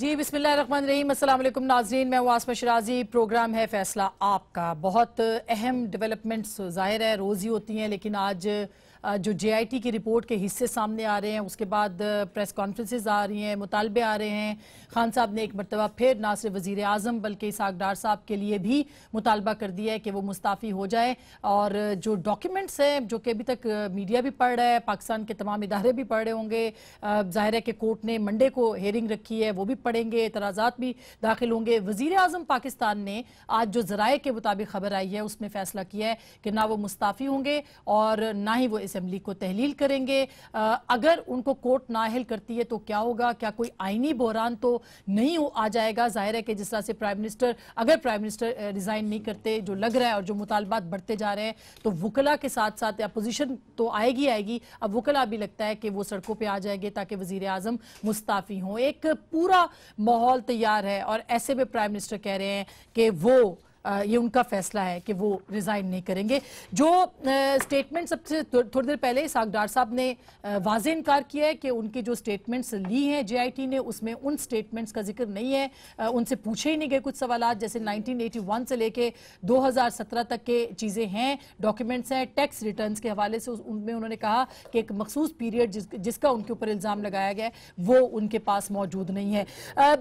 जी बिस्मिल्लाहिर्रहमानिर्रहीम, अस्सलाम वालेकुम नाज़रीन, मैं हूं आसमा शिराजी। प्रोग्राम है फैसला आपका। बहुत अहम डेवलपमेंट्स ज़ाहिर है रोज़ ही होती हैं, लेकिन आज जो JIT की रिपोर्ट के हिस्से सामने आ रहे हैं, उसके बाद प्रेस कॉन्फ्रेंसेस आ रही हैं, मुतालबे आ रहे हैं। खान साहब ने एक मरतबा फिर ना सिर्फ वज़ीर आज़म बल्कि इसहाक डार साहब के लिए भी मुतालबा कर दिया है कि वो मुस्ताफ़ी हो जाए। और जो डॉक्यूमेंट्स हैं जो कि अभी तक मीडिया भी पढ़ रहा है, पाकिस्तान के तमाम इदारे भी पढ़ रहे होंगे, ज़ाहिर है कि कोर्ट ने मंडे को हेयरिंग रखी है, वो भी पढ़ेंगे, एतराज़ात भी दाखिल होंगे। वज़ीर आज़म पाकिस्तान ने आज जो ज़राए के मुताबिक खबर आई है उसमें फैसला किया है कि ना वो मुस्ताफ़ी होंगे और ना ही वो असेंबली को तहलील करेंगे। अगर उनको कोर्ट नाअहल करती है तो क्या होगा? क्या कोई आईनी बहरान तो नहीं आ जाएगा? जाहिर है कि जिस तरह से अगर प्राइम मिनिस्टर रिजाइन नहीं करते, जो लग रहा है, और जो मुतालबात बढ़ते जा रहे हैं, तो वकला के साथ साथ अपोजिशन तो आएगी। अब वकला भी लगता है कि वो सड़कों पर आ जाएंगे ताकि वज़ीर आज़म मुस्ताफ़ी हों। एक पूरा माहौल तैयार है और ऐसे में प्राइम मिनिस्टर कह रहे हैं कि वो ये उनका फैसला है कि वो रिजाइन नहीं करेंगे। जो स्टेटमेंट सबसे थोड़ी देर पहले इसहाक डार साहब ने वाज़ेह इनकार किया है कि उनकी जो स्टेटमेंट्स ली हैं JIT ने, उसमें उन स्टेटमेंट्स का जिक्र नहीं है। उनसे पूछे ही नहीं गए कुछ सवालात, जैसे 1981 से लेके 2017 तक के चीज़ें हैं, डॉक्यूमेंट्स हैं। टैक्स रिटर्न्स के हवाले से उनमें उन्होंने कहा कि एक मखसूस पीरियड जिसका उनके ऊपर इल्ज़ाम लगाया गया है वो उनके पास मौजूद नहीं है।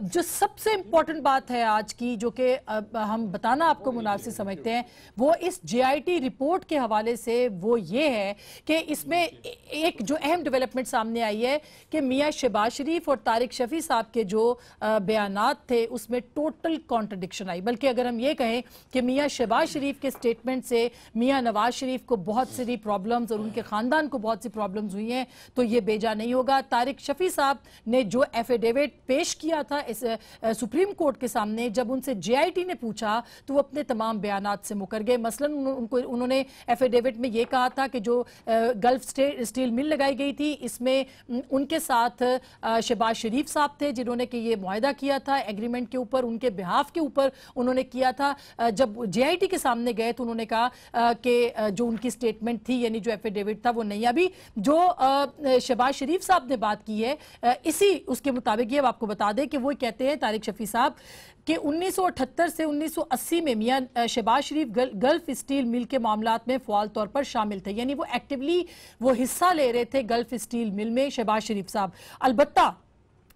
जो सबसे इंपॉर्टेंट बात है आज की, जो कि हम बताना आपको मुनासिब समझते हैं, वो इस JIT रिपोर्ट के हवाले से वो ये है कि इसमें एक जो अहम डेवलपमेंट सामने आई है कि मियां शहबाज शरीफ और तारिक शफी साहब के जो बयानात थे उसमें टोटल कॉन्ट्रडिक्शन आई। बल्कि अगर हम ये कहें कि मियां शहबाज शरीफ के स्टेटमेंट से मियां नवाज शरीफ को बहुत सारी प्रॉब्लम्स और उनके खानदान को बहुत सी प्रॉब्लम्स हुई हैं, तो ये बेजा नहीं होगा। तारिक शफी साहब ने जो एफिडेविट पेश किया था इस सुप्रीम कोर्ट के सामने, जब उनसे JIT ने पूछा तो वो अपने तमाम बयानात से मुकर गए। मसलन उन्होंने एफिडेविट में ये कहा था कि जो गल्फ स्टील मिल लगाई गई थी, इसमें उनके साथ शहबाज शरीफ साहब थे जिन्होंने कि ये मुआहदा किया था एग्रीमेंट के ऊपर, उनके बिहाफ के ऊपर उन्होंने किया था। जब JIT के सामने गए तो उन्होंने कहा कि जो उनकी स्टेटमेंट थी, यानी जो एफिडेविट था, वो नहीं। अभी जो शहबाज शरीफ साहब ने बात की है इसी उसके मुताबिक ये आपको बता दें कि वो कहते हैं तारिक शफी साहब कि 1978 से 1980 में मियां शहबाज शरीफ गल्फ स्टील मिल के मामलात में फ़आल तौर पर शामिल थे, यानी वो एक्टिवली वो हिस्सा ले रहे थे गल्फ स्टील मिल में शहबाज शरीफ साहब। अलबत्ता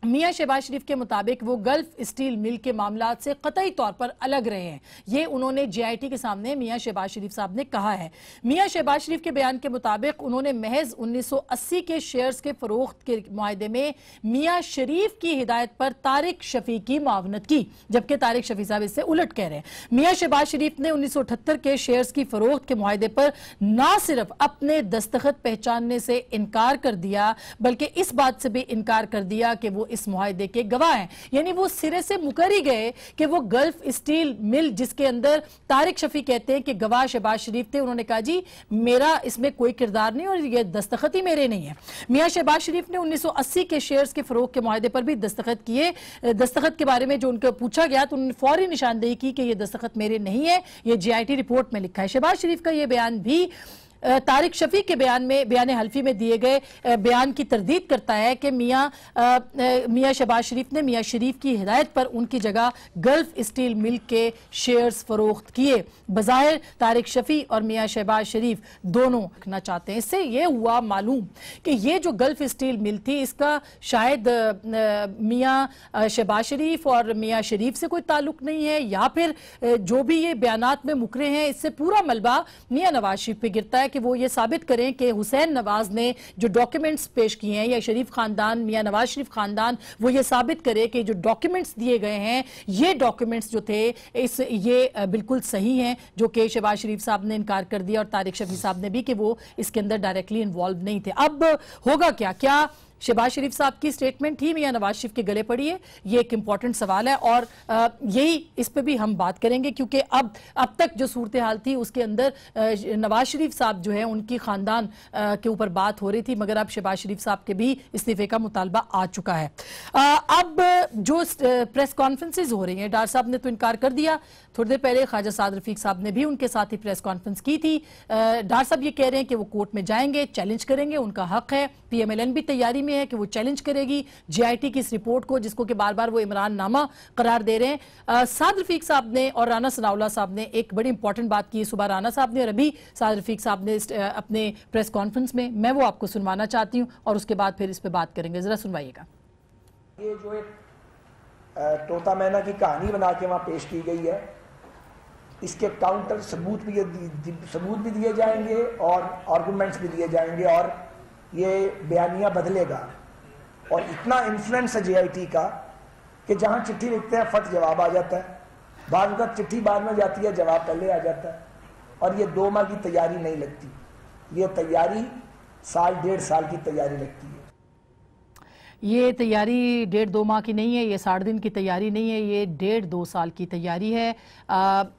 मियां शहबाज शरीफ के मुताबिक वो गल्फ स्टील मिल के मामलात से कतई तौर पर अलग रहे हैं। ये उन्होंने JIT के सामने मियां शहबाज शरीफ साहब ने कहा है। मियां शहबाज शरीफ के बयान के मुताबिक उन्होंने महज 1980 के शेयर्स के फरोख्त के मुआहदे में मियां शरीफ की हिदायत पर तारिक शफी की मावनत की, जबकि तारिक शफी साहब इससे उलट कह रहे हैं। मियां शहबाज शरीफ ने 1978 के शेयर्स की फरोख्त के मुआहदे पर ना सिर्फ अपने दस्तखत पहचानने से इनकार कर दिया, बल्कि इस बात से भी इनकार कर दिया कि वो इस मुआहदे के गवाह हैं। यानी वो सिरे से मुकर ही गए कि वो गल्फ स्टील मिल जिसके अंदर तारिक शफी कहते हैं कि गवाह शहबाज शरीफ थे, उन्होंने कहा जी मेरा इसमें कोई किरदार नहीं और ये दस्तखत ही मेरे नहीं है। मियां शहबाज शरीफ ने 1980 के शेयर्स के फरोख के मुआहदे पर भी दस्तखत किए। दस्तखत के बारे में जो उनको पूछा गया तो उन्होंने फौरी निशानदेही की कि ये दस्तखत मेरे नहीं है, ये JIT रिपोर्ट में लिखा है। शहबाज शरीफ का ये बयान भी तारिक शफी के बयान हल्फी में दिए गए बयान की तरदीद करता है कि मियां शहबाज शरीफ ने मियां शरीफ की हिदायत पर उनकी जगह गल्फ स्टील मिल के शेयर्स फरोख्त किए। बज़ाहिर तारिक शफी और मियां शहबाज शरीफ दोनों रखना चाहते हैं। इससे यह हुआ मालूम कि ये जो गल्फ स्टील मिल थी इसका शायद मियां शहबाज शरीफ और मियां शरीफ से कोई ताल्लुक नहीं है, या फिर जो भी ये बयानात में मुकरे हैं इससे पूरा मलबा मियां नवाज शरीफ पे गिरता है कि वो ये साबित करें कि हुसैन नवाज ने जो डॉक्यूमेंट्स पेश किए हैं, या शरीफ खानदान मियां नवाज शरीफ खानदान वो ये साबित करे कि जो डॉक्यूमेंट्स दिए गए हैं ये डॉक्यूमेंट्स जो थे ये बिल्कुल सही हैं, जो कि शहबाज शरीफ साहब ने इनकार कर दिया और तारिक शफी साहब ने भी कि वो इसके अंदर डायरेक्टली इन्वॉल्व नहीं थे। अब होगा क्या शहबाज शरीफ साहब की स्टेटमेंट ही मियां नवाज शरीफ के गले पड़ी है? ये एक इंपॉर्टेंट सवाल है और यही इस पे भी हम बात करेंगे, क्योंकि अब तक जो सूरत हाल थी उसके अंदर नवाज शरीफ साहब जो है उनकी खानदान के ऊपर बात हो रही थी, मगर अब शहबाज शरीफ साहब के भी इस्तीफे का मुतालबा आ चुका है। अब जो प्रेस कॉन्फ्रेंसेज हो रही हैं, डार साहब ने तो इनकार कर दिया, थोड़ी देर पहले ख्वाजा साद रफीक साहब ने भी उनके साथ ही प्रेस कॉन्फ्रेंस की थी। डार साहब ये कह रहे हैं कि वो कोर्ट में जाएंगे, चैलेंज करेंगे, उनका हक है। PMLN भी तैयारी में है कि वो चैलेंज करेगी जेआईटी की इस रिपोर्ट को, जिसको कि बार बार वो इमरान नामा करार दे रहे हैं। साद रफीक साहब ने और राना सनाउल्लाह साहब ने एक बड़ी इंपॉर्टेंट बात की, सुबह राना साहब ने और अभी साद रफीक साहब ने अपने प्रेस कॉन्फ्रेंस में, मैं वो आपको सुनवाना चाहती हूँ और उसके बाद फिर इस पर बात करेंगे। जरा सुनवाइएगा। ये जो एक तोता मैना की कहानी बना के वहाँ पेश की गई है, इसके काउंटर सबूत भी दिए जाएंगे और आर्गूमेंट्स भी दिए जाएंगे और ये बयानियाँ बदलेगा। और इतना इन्फ्लुएंस है जेआईटी का कि जहाँ चिट्ठी लिखते हैं फट जवाब आ जाता है, बाद में चिट्ठी बाद में जाती है जवाब पहले आ जाता है। और ये 2 माह की तैयारी नहीं लगती, ये तैयारी साल 1.5 साल की तैयारी लगती है। ये तैयारी 1.5-2 माह की नहीं है, ये 60 दिन की तैयारी नहीं है, ये 1.5-2 साल की तैयारी है।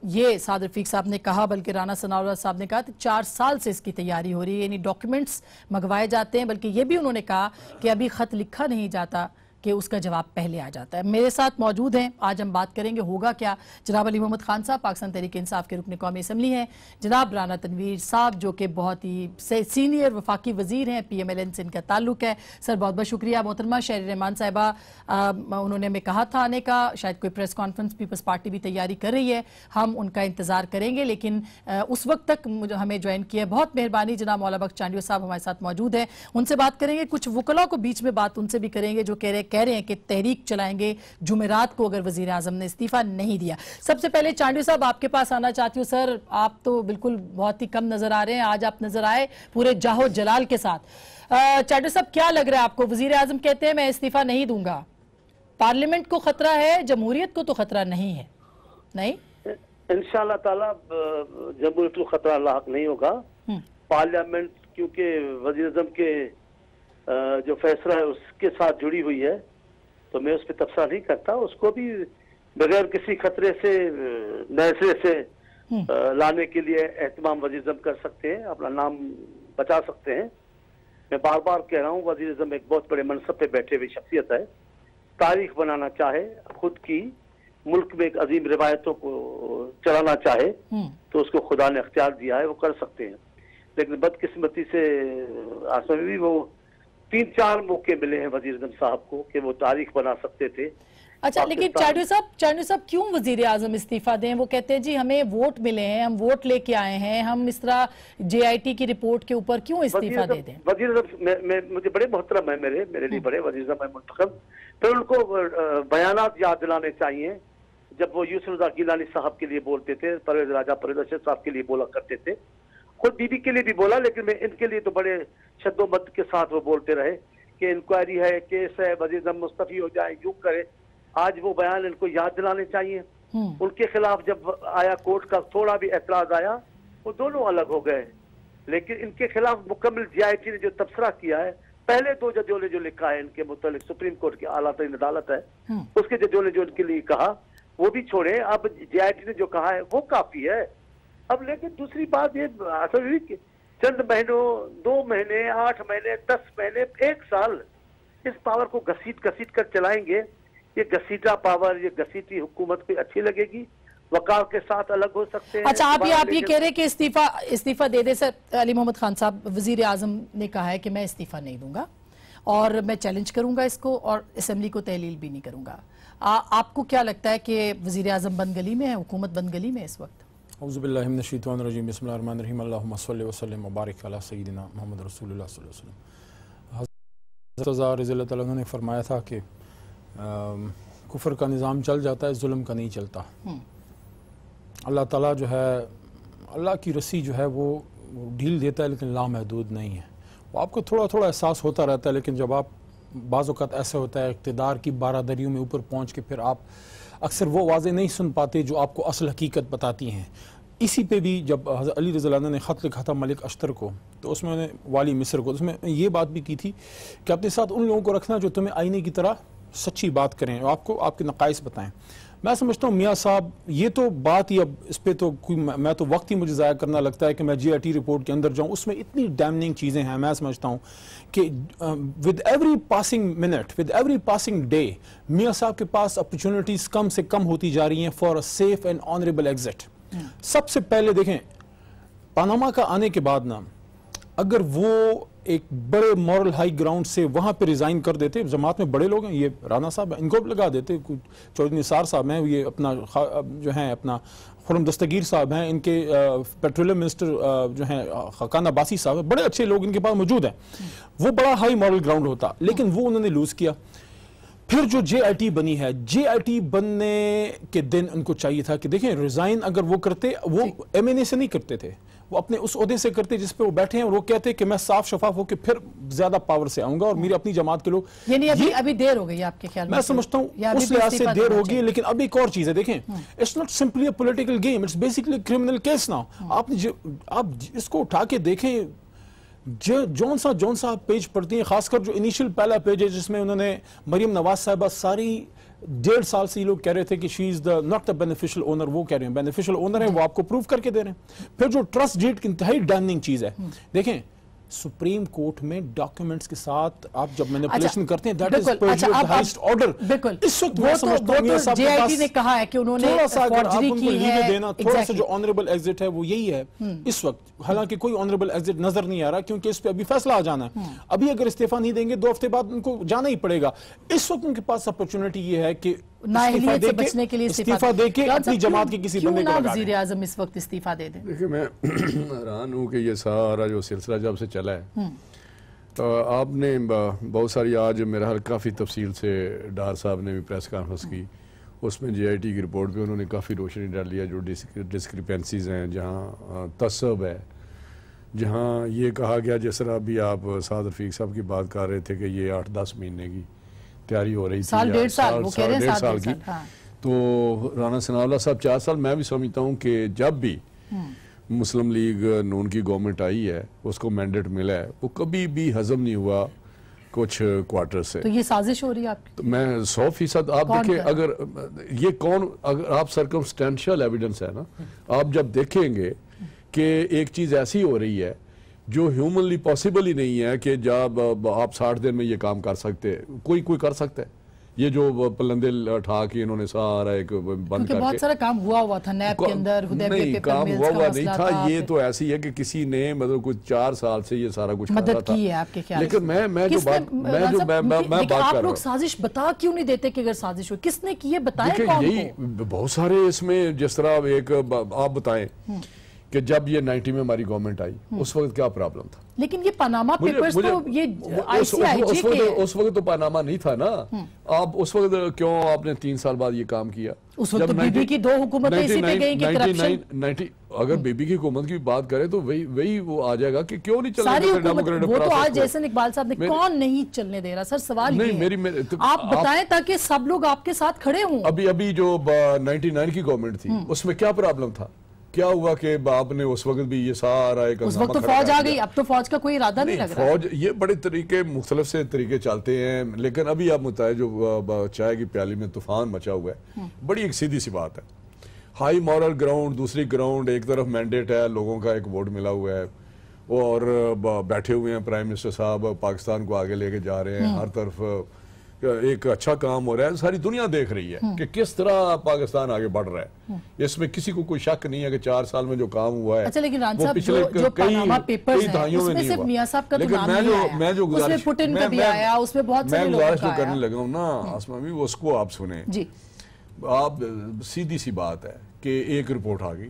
ये साद रफीक साहब ने कहा, बल्कि राना सनाउल्लाह साहब ने कहा 4 साल से इसकी तैयारी हो रही है, यानी डॉक्यूमेंट्स मंगवाए जाते हैं। बल्कि ये भी उन्होंने कहा कि अभी खत लिखा नहीं जाता कि उसका जवाब पहले आ जाता है। मेरे साथ मौजूद हैं, आज हम बात करेंगे होगा क्या। जनाब अली मोहम्मद खान साहब पाकिस्तान तहरीक इंसाफ के रुकन कौमी असम्बली हैं, जनाब राना तनवीर साहब जो कि बहुत ही सीनियर वफाकी वजीर हैं, PMLN से इनका ताल्लुक है। सर बहुत बहुत शुक्रिया। मोहतरमा शहरी रहमान साहिबा, उन्होंने हमें कहा था आने का, शायद कोई प्रेस कॉन्फ्रेंस पीपल्स पार्टी भी तैयारी कर रही है, हम उनका इंतजार करेंगे, लेकिन उस वक्त तक हमें ज्वाइन किया, बहुत मेहरबानी। जनाब मौला बख्श चांडियो साहब हमारे साथ मौजूद है, उनसे बात करेंगे। कुछ वकला को बीच में बात उनसे भी करेंगे जो कह रहे हैं कि तहरीक चलाएंगे जुमेरात को अगर वजीर आजम ने इस्तीफा नहीं दिया। सबसे पहले चांडियो साहब आपके पास आना चाहती हूँ। सर आप तो बिल्कुल बहुत ही कम नजर आ रहे हैं, आज आप नजर आए पूरे जाहो जलाल के साथ। चांडियो साहब क्या लग रहा है आपको? वजीर आजम कहते हैं मैं इस्तीफा नहीं दूंगा, पार्लियामेंट को खतरा है, जमहूरियत को तो खतरा नहीं है? नहीं, इंशाअल्लाह ताला जमहूरियत को खतरा लाहक नहीं होगा। पार्लियामेंट क्योंकि वजीर आजम के जो फैसला है उसके साथ जुड़ी हुई है, तो मैं उस पर तबसरा नहीं करता। उसको भी बगैर किसी खतरे से नए सिरे से लाने के लिए एहतमाम वजीर आजम कर सकते हैं, अपना नाम बचा सकते हैं। मैं बार बार कह रहा हूँ, वजीर आजम एक बहुत बड़े मनसब पे बैठे हुई शख्सियत है, तारीख बनाना चाहे, खुद की मुल्क में एक अजीम रिवायतों को चलाना चाहे तो उसको खुदा ने अख्तियार दिया है, वो कर सकते हैं। लेकिन बदकिस्मती से आसम में भी वो 3-4 मौके मिले हैं वजीर आजम साहब को कि वो तारीख बना सकते थे। अच्छा, लेकिन चांडियो साहब क्यों वजीर आजम इस्तीफा दें? वो कहते हैं जी हमें वोट मिले हैं, हम वोट लेके आए हैं, हम इस तरह जेआईटी की रिपोर्ट के ऊपर क्यों इस्तीफा दे दें? वजीर आजम मुझे बड़े मोहतरम है, मेरे लिए बड़े वजीर आजम है मुंतखब। फिर उनको बयानात याद दिलाने चाहिए जब वो यूसुफ रज़ा गिलानी साहब के लिए बोलते थे, परवेज राजा परवेज अशरफ साहब के लिए बोला करते थे, खुद बीबी के लिए भी बोला, लेकिन मैं इनके लिए तो बड़े शद्दोमत के साथ वो बोलते रहे कि इंक्वायरी है, केस है, वजीर आजम मुस्तफी हो जाए, यूं करे। आज वो बयान इनको याद दिलाने चाहिए। उनके खिलाफ जब आया कोर्ट का थोड़ा भी एतराज आया, वो दोनों अलग हो गए। लेकिन इनके खिलाफ मुकम्मल जेआईटी ने जो तबसरा किया है, पहले 2 जजों ने जो लिखा है इनके मुतालिक, सुप्रीम कोर्ट की आला तरीन अदालत है, उसके जजों ने जो इनके लिए कहा वो भी छोड़े, अब जेआईटी ने जो कहा है वो काफी है। अब लेकिन दूसरी बात ये चंद महीनों, 2 महीने, 8 महीने, 10 महीने, 1 साल इस पावर को घसीट कर चलाएंगे। ये घसीटा पावर, ये घसीटी हुकूमत को अच्छी लगेगी, वकार के साथ अलग हो सकते हैं। अच्छा, आप ये कह रहे हैं कि इस्तीफा दे दे। सर अली मोहम्मद खान साहब, वजीर आजम ने कहा है कि मैं इस्तीफा नहीं दूंगा और मैं चैलेंज करूंगा इसको और असेंबली को तहलील भी नहीं करूंगा। आपको क्या लगता है कि वजीर आजम बंदगली में है, हुकूमत बंदगली में इस वक्त? औज़ुबिल्लाहि मिनश्शैतानिर्रजीम, बिस्मिल्लाहिर्रहमानिर्रहीम, अल्लाहुम्मा सल्लि व सल्लिम व बारिक अला सय्यिदिना मुहम्मद रसूलुल्लाह सल्लल्लाहु अलैहि वसल्लम। हज़रत रज़ा रज़ियल्लाहु तआला अन्हु ने फरमाया था कि कुफ्र का निज़ाम चल जाता है, जुल्म का नहीं चलता। अल्लाह ताला जो है, अल्लाह की रस्सी जो है वो ढील देता है, लेकिन लामहदूद नहीं है। वो आपको थोड़ा थोड़ा एहसास होता रहता है, लेकिन जब आप बाज़ औक़ात ऐसा होता है इक़्तिदार की बारादरियों में ऊपर पहुँच के फिर आप अक्सर वो आवाज़ें नहीं सुन पाते जो आपको असल हकीकत बताती हैं। इसी पे भी जब हज़रत अली रज़ी अल्लाह ने ख़त लिखा था मलिक अश्तर को, तो उसमें वाली मिस्र को, उसमें ये बात भी की थी कि अपने साथ उन लोगों को रखना जो तुम्हें आईने की तरह सच्ची बात करें और आपको आपके नक़ाइस बताएं। मैं समझता हूँ मियाँ साहब, ये तो बात ही अब इस पर तो कोई, मैं तो वक्त ही मुझे ज़ाया करना लगता है कि मैं जेआईटी रिपोर्ट के अंदर जाऊँ, उसमें इतनी डैमनिंग चीज़ें हैं। मैं समझता हूँ कि with every passing minute, with every passing day, मियाँ साहब के पास अपॉर्चुनिटीज़ कम से कम होती जा रही हैं for a safe and honourable exit. सबसे पहले देखें, पनामा का आने के बाद ना अगर वो एक बड़े मॉरल हाई ग्राउंड से वहां पे रिजाइन कर देते, जमात में बड़े लोग हैं, ये राना साहब इनको भी लगा देते, चौधरी निसार साहब हैं, ये अपना जो है अपना खुरम दस्तगीर साहब हैं, इनके पेट्रोलियम मिनिस्टर जो हैं खाकान अब्बासी साहब हैं, बड़े अच्छे लोग इनके पास मौजूद हैं, वो बड़ा हाई मॉरल ग्राउंड होता, लेकिन वो उन्होंने लूज किया। फिर जो JIT बनी है, JIT बनने के दिन उनको चाहिए था कि देखें रिजाइन अगर वो करते, वो MNA से नहीं करते थे, वो अपने उस ओहदे से करते जिस पे वो बैठे हैं, और वो कहते कि मैं साफ शफाफ होकर फिर ज्यादा पावर से आऊंगा और मेरी अपनी जमात के लोग। यानी अभी देर हो गई आपके ख्याल में? मैं समझता हूं उस लिहाज से देर होगी, लेकिन अब एक और चीज है, देखें it's not simply a political game, it's basically criminal case now. आप इसको उठा के देखें, जौन सा पेज पढ़ती हैं, खासकर जो इनिशियल पहला पेज है जिसमें उन्होंने मरियम नवाज साहिबा सारी 1.5 साल से ये लोग कह रहे थे कि she is the not the beneficial owner, वो कह रहे हैं बेनिफिशियल ओनर है, वो आपको प्रूव करके दे रहे हैं। फिर जो ट्रस्ट डीड की इंतहाई डैमेजिंग चीज है, देखें सुप्रीम कोर्ट में डॉक्यूमेंट्स के साथ आप जब मैनिपुलेशन करते हैं, that is परजुरी of the highest order. बिल्कुल, इस वक्त मैं समझता हूं ये सब JIT ने कहा है कि उन्होंने फॉर्जरी की है, देना थोड़ा सा जो ऑनरेबल एग्जिट है वो यही है इस वक्त। हालांकि कोई ऑनरेबल एग्जिट नजर नहीं आ रहा, क्योंकि इस पे अभी फैसला आ जाना है। अभी अगर इस्तीफा नहीं देंगे 2 हफ्ते बाद उनको जाना ही पड़ेगा। इस वक्त उनके पास अपॉर्चुनिटी ये है कि नाअहलियत से बचने के लिए इस्तीफा देके अपनी जमात के किसी बंदे को लगा दें। वज़ीर आज़म इस वक्त इस्तीफा दे दें? देखिए मैं हैरान हूँ कि ये सारा जो सिलसिला जब से चला है, तो आपने बहुत सारी, आज मेरा हाल काफ़ी तफसील से डार साहब ने भी प्रेस कॉन्फ्रेंस की, उसमें JIT की रिपोर्ट पे उन्होंने काफ़ी रोशनी डाली है, जो डिस्क्रिपेंसीज हैं, जहाँ तसब है, जहाँ ये कहा गया, जिस तरह अभी आप साद रफीक साहब की बात कर रहे थे कि ये 8-10 महीने की तैयारी हो रही थी, साल डेढ़ साल की, तो राना सनाउल्लाह साहब 4 साल। मैं भी समझता हूँ कि जब भी मुस्लिम लीग नून की गवर्नमेंट आई है, उसको मैंडेट मिला है, वो कभी भी हजम नहीं हुआ कुछ क्वार्टर से। तो ये साजिश हो रही है आपकी? तो मैं 100% आप देखिए, अगर ये कौन, अगर आप सर्कमस्टेंशियल एविडेंस है ना, आप जब देखेंगे कि एक चीज ऐसी हो रही है जो ह्यूमनली पॉसिबल ही नहीं है कि जब आप 60 दिन में ये काम कर सकते, कोई कर सकता है। ये जो पलंदे उठा के इन्होंने सारा एक बंद करके, बहुत सारा काम हुआ था नैब के अंदर, नहीं काम हुआ नहीं था। ये तो ऐसी है कि किसी ने मतलब कुछ 4 साल से ये सारा कुछ मदद की है आपके ख्याल? लेकिन मैं जो बात आप लोग साजिश बता क्यों नहीं देते कि अगर साजिश हो किसने की है, बताएं कौन? यही बहुत सारे इसमें, जिस तरह एक आप बताएं कि जब ये 90 में हमारी गवर्नमेंट आई, उस वक्त क्या प्रॉब्लम था? लेकिन ये पनामा पेपर्स तो ये ICIJ के उस वक्त तो पनामा नहीं था ना। आप उस वक्त क्यों आपने 3 साल बाद ये काम किया? उस वक्त तो बीबी की 2 हुकूमतें इसी पे गई कि करप्शन। अगर बीबी की हुकूमत की बात करें तो वही वो आ जाएगा कि क्यों नहीं चलने देते डेमोक्रेटिक प्रोसेस। वो तो आज जैसे इकबाल साहब ने कौन नहीं चलने दे रहा? सर सवाल ये है, आप बताएं ताकि सब लोग आपके साथ खड़े हों। अभी जो 99 की गवर्नमेंट थी, उसमें क्या प्रॉब्लम था? क्या हुआ कि आपने उस वक्त भी ये सारा एक, उस वक्त तो फौज आ गई, अब तो फौज का कोई इरादा नहीं लग रहा। फौज, ये बड़े तरीके, मुख्तलिफ से तरीके चलते हैं, लेकिन अभी आप बताए जो चाय की प्याली में तूफान मचा हुआ है, बड़ी एक सीधी सी बात है। हाई मॉरल ग्राउंड, दूसरी ग्राउंड, एक तरफ मैंडेट है, लोगों का एक वोट मिला हुआ है, और बैठे हुए हैं प्राइम मिनिस्टर साहब, पाकिस्तान को आगे लेके जा रहे हैं, हर तरफ एक अच्छा काम हो रहा है, सारी दुनिया देख रही है कि किस तरह पाकिस्तान आगे बढ़ रहा है। इसमें किसी को कोई शक नहीं है कि 4 साल में जो काम हुआ है, अच्छा, लेकिन वो पिछले कई दहाइयों में नहीं हुआ। मियां साहब का तो नाम नहीं आया, मैं जो गुजारिश करने लगा हूं ना आसमा भी, उसको आप सुने जी। आप सीधी सी बात है कि एक रिपोर्ट आ गई,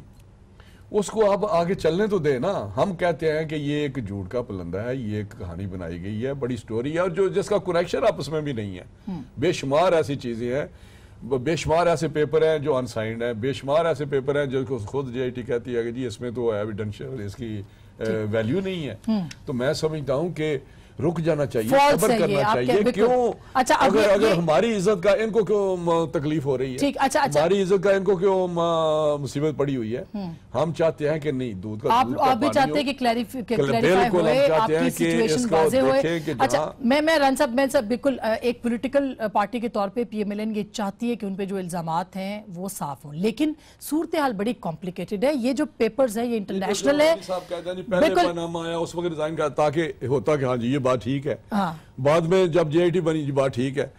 उसको आप आगे चलने तो दे ना। हम कहते हैं कि ये एक झूठ का पलंदा है, ये एक कहानी बनाई गई है, बड़ी स्टोरी है, और जो जिसका कनेक्शन आपस में भी नहीं है। बेशुमार ऐसी चीजें हैं, बेशुमार ऐसे पेपर हैं जो अनसाइंड है, बेशुमार ऐसे पेपर हैं जो खुद JIT कहती है कि जी इसमें तो एविडेंशियल इसकी वैल्यू नहीं है। तो मैं समझता हूं कि रुक जाना चाहिए, सब्र करना चाहिए। क्यों? अच्छा, अगर हमारी इज्जत का इनको क्यों तकलीफ हो रही है? अच्छा, हमारी इज्जत का इनको क्यों मुसीबत पड़ी हुई है? हम चाहते हैं कि नहीं, दूध का आप भी चाहते हैं कि क्लैरिफाई होए, आपकी सिचुएशन वाज़ेह होए। अच्छा, मैं रन साहब, मैं सब बिल्कुल एक पॉलिटिकल पार्टी के तौर पे PMLN ये चाहती है कि उन पे जो इल्जामात हैं वो साफ हों, लेकिन सूरत हाल बड़ी कॉम्प्लिकेटेड है। ये जो पेपर्स है ये इंटरनेशनल है, पहले पनामा आया उस वक्त रिजाइन का, ताकि होता कि हाँ जी ये बात ठीक है। बाद में जब JIT बनी जी बात ठीक है।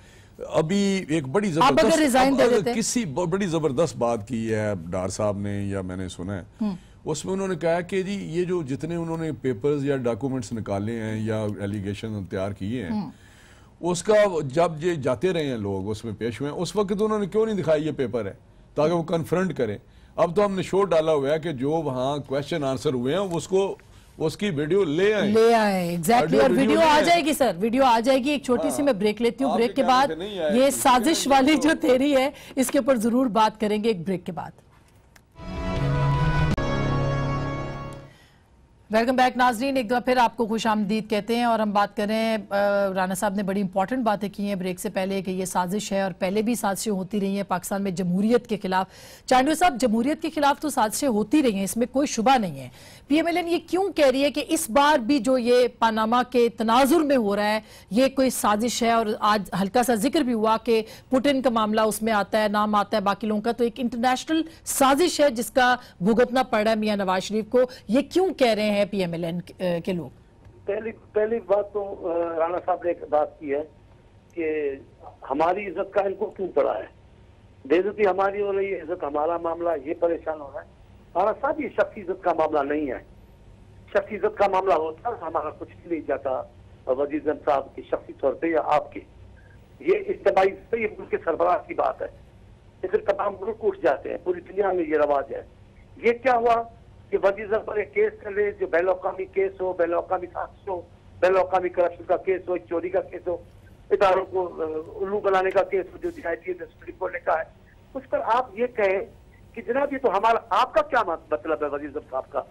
अभी एक बड़ी जबरदस्त, किसी बड़ी जबरदस्त बात की है डार साहब ने, या मैंने सुना है, उसमें उन्होंने कहा कि जी ये जो जितने उन्होंने पेपर्स या डॉक्यूमेंट्स निकाले हैं या एलिगेशन तैयार किए हैं उसका जब ये जाते रहे हैं लोग उसमें पेश हुए हैं उस वक्त उन्होंने क्यों नहीं दिखाया ये पेपर है ताकि वो कन्फ्रंट करें। अब तो हमने शो डाला हुआ है कि जो वहाँ क्वेश्चन आंसर हुए हैं उसको उसकी वीडियो ले आए एग्जैक्टली। और वीडियो आ जाएगी सर, वीडियो आ जाएगी। एक छोटी सी मैं ब्रेक लेती हूँ, ब्रेक के बाद ये साजिश वाली जो थ्योरी है इसके ऊपर जरूर बात करेंगे एक ब्रेक के बाद। वेलकम बैक नाजरीन, एक बार फिर आपको खुश आमदीद कहते हैं और हम बात कर रहे हैं। राना साहब ने बड़ी इंपॉर्टेंट बातें की हैं ब्रेक से पहले कि ये साजिश है और पहले भी साजिशें होती रही हैं पाकिस्तान में जमहूरियत के खिलाफ। चांडू साहब, जमहूरियत के खिलाफ तो साजिशें होती रही हैं, इसमें कोई शुबा नहीं है। PMLN ये क्यों कह रही है कि इस बार भी जो ये पानामा के तनाजुर में हो रहा है ये कोई साजिश है? और आज हल्का सा जिक्र भी हुआ कि पुतिन का मामला उसमें आता है, नाम आता है बाकी लोगों का, तो एक इंटरनेशनल साजिश है जिसका भुगतना पड़ रहा है मियां नवाज शरीफ को। ये क्यों कह रहे हैं PMLN के लोग? पहली बात तो राणा साहब ने एक बात की है कि हमारी इज्जत का इनको क्यों पड़ा है, बेइज्जती हमारी हो रही है, इज्जत हमारा मामला, ये परेशान हो रहा है। राणा साहब ये शख्सी इज्जत का मामला नहीं है। शख्सी इज्जत का मामला होता हमारा कुछ नहीं जाता वजीर आज़म साहब की शख्सी तौर पे या आपके, ये इज्तिमाई से ये मुल्क के सरबराह की बात है, फिर तमाम मुल्क उठ जाते हैं, पूरी दुनिया में ये रवाज है। ये क्या हुआ कि वजीर आज़म पर एक केस कर ले जो बैन-अ-क़वामी केस हो, बैन-अ-क़वामी साजिश हो, बैन-अ-क़वामी करप्शन का केस हो, चोरी का केस हो, इदारों को उल्लू बनाने का केस हो जो CIT सुप्रीम कोर्ट ने कहा है, उस पर आप ये कहें कि जनाब ये तो हमारा, आपका क्या मतलब है वजीर आज़म साहब का?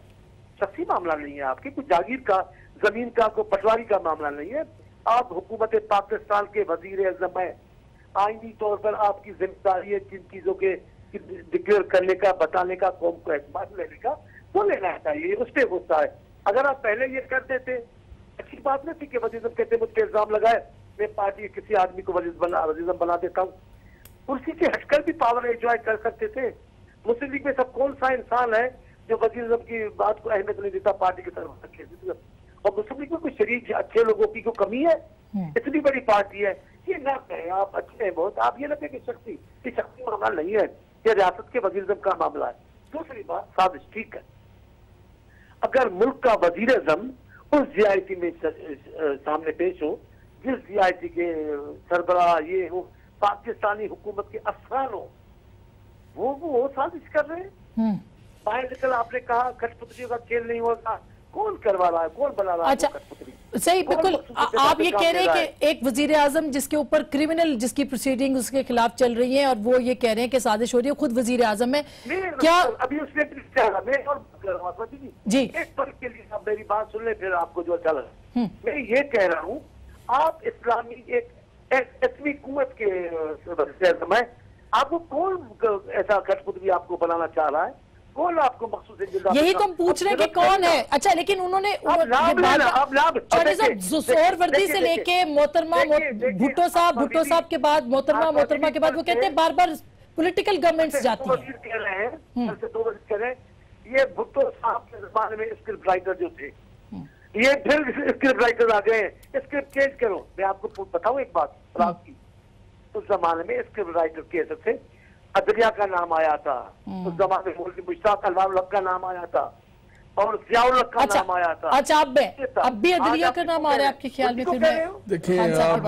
शख्सी मामला नहीं है आपके, कुछ जागीर का, जमीन का, कोई पटवारी का मामला नहीं है। आप हुकूमत पाकिस्तान के वजीर आज़म है, आईनी तौर पर आपकी जिम्मेदारी है जिन चीजों के डिक्लेयर करने का, बताने का, कौम को एतमाद लेने का, वो लेना चाहिए, उस पर गुस्सा है। अगर आप पहले ये कर देते अच्छी बात नहीं थी कि वजीर आज़म कहते मुझ पर इल्जाम लगाए, मैं पार्टी किसी आदमी को वजीर आज़म बना देता हूँ, कुर्सी के हटकर भी पावर एंजॉय कर सकते थे। मुस्लिम लीग में सब कौन सा इंसान है जो वजीर आज़म की बात को अहमियत नहीं देता पार्टी की तरफ? और मुस्लिम लीग में कोई शरीक अच्छे लोगों की कोई कमी है? इतनी बड़ी पार्टी है, ये ना कहें आप अच्छे हैं बहुत, आप ये ना कहें कि शख्सी मामला नहीं है, ये रियासत के वजीर आज़म का मामला है। दूसरी बात, साजिश ठीक है, अगर मुल्क का वजीर आज़म उस CIT में सामने पेश हो जिस CIT के सरबराह ये हो, पाकिस्तानी हुकूमत के अफसरान हो, वो साजिश कर रहे हैं। कल आपने कहा कठपुतलियों का खेल नहीं होगा, कौन करवा रहा है, कौन बना रहा है? अच्छा, सही, बिल्कुल। आप ये कह रहे हैं कि एक वजीर आजम जिसके ऊपर क्रिमिनल जिसकी प्रोसीडिंग उसके खिलाफ चल रही है और वो ये कह रहे हैं कि साजिश हो रही है, खुद वजीर आजम है क्या? अभी उसने जी एक पल के लिए आप मेरी बात सुन ले, फिर आपको जो अच्छा लगा। मैं ये कह रहा हूँ, आप इस्लामी एक इस्लामी हुकूमत के वजीर आजम है, आपको कौन ऐसा कठपुतली आपको बनाना चाह रहा है? कौन आपको मखसूस है? यही तो हम पूछ रहे हैं कि कौन है। अच्छा, लेकिन उन्होंने जोर वर्दी से लेके मोहतरमा भुट्टो साहब के बाद मोहतरमा के बाद वो कहते हैं बार बार पॉलिटिकल गवर्नमेंट्स जाती हैं। कह रहे हैं ये भुट्टो साहब के जमाने में स्क्रिप्ट राइटर जो थे, ये फिर स्क्रिप्ट राइटर आ गए हैं, स्क्रिप्ट चेंज करो। मैं आपको बताऊं एक बात रात की, उस जमाने में स्क्रिप्ट राइटर के से अदलिया का नाम आया था, उस जमाने में मौलवी मुश्ताक अनवर का नाम आया था और ज़ियाउल हक का नाम आया था। अच्छा, अब भी अदलिया का नाम आ रहा है आपके ख्याल में? देखिए, आप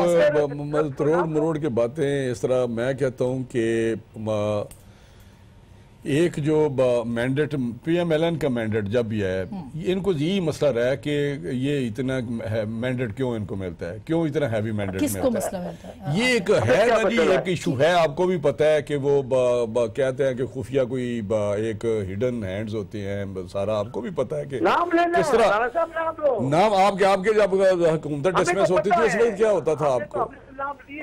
तरोड़ मरोड़ के बातें इस तरह, मैं कहता हूँ कि एक जो मैंडेट PMLN का मैंडेट जब भी है, इनको यही मसला रहा है कि ये इतना मैंडेट क्यों इनको मिलता है, क्यों इतना हैवी मैंडेट मिलता है? ये एक है ना जी, एक इशू है, आपको भी पता है कि वो कहते हैं कि खुफिया कोई एक हिडन हैंड्स होते हैं, सारा आपको भी पता है कि किस तरह नाम आपके जब हुकूमत डिसमिस होती थी इस वक्त क्या होता था आपको।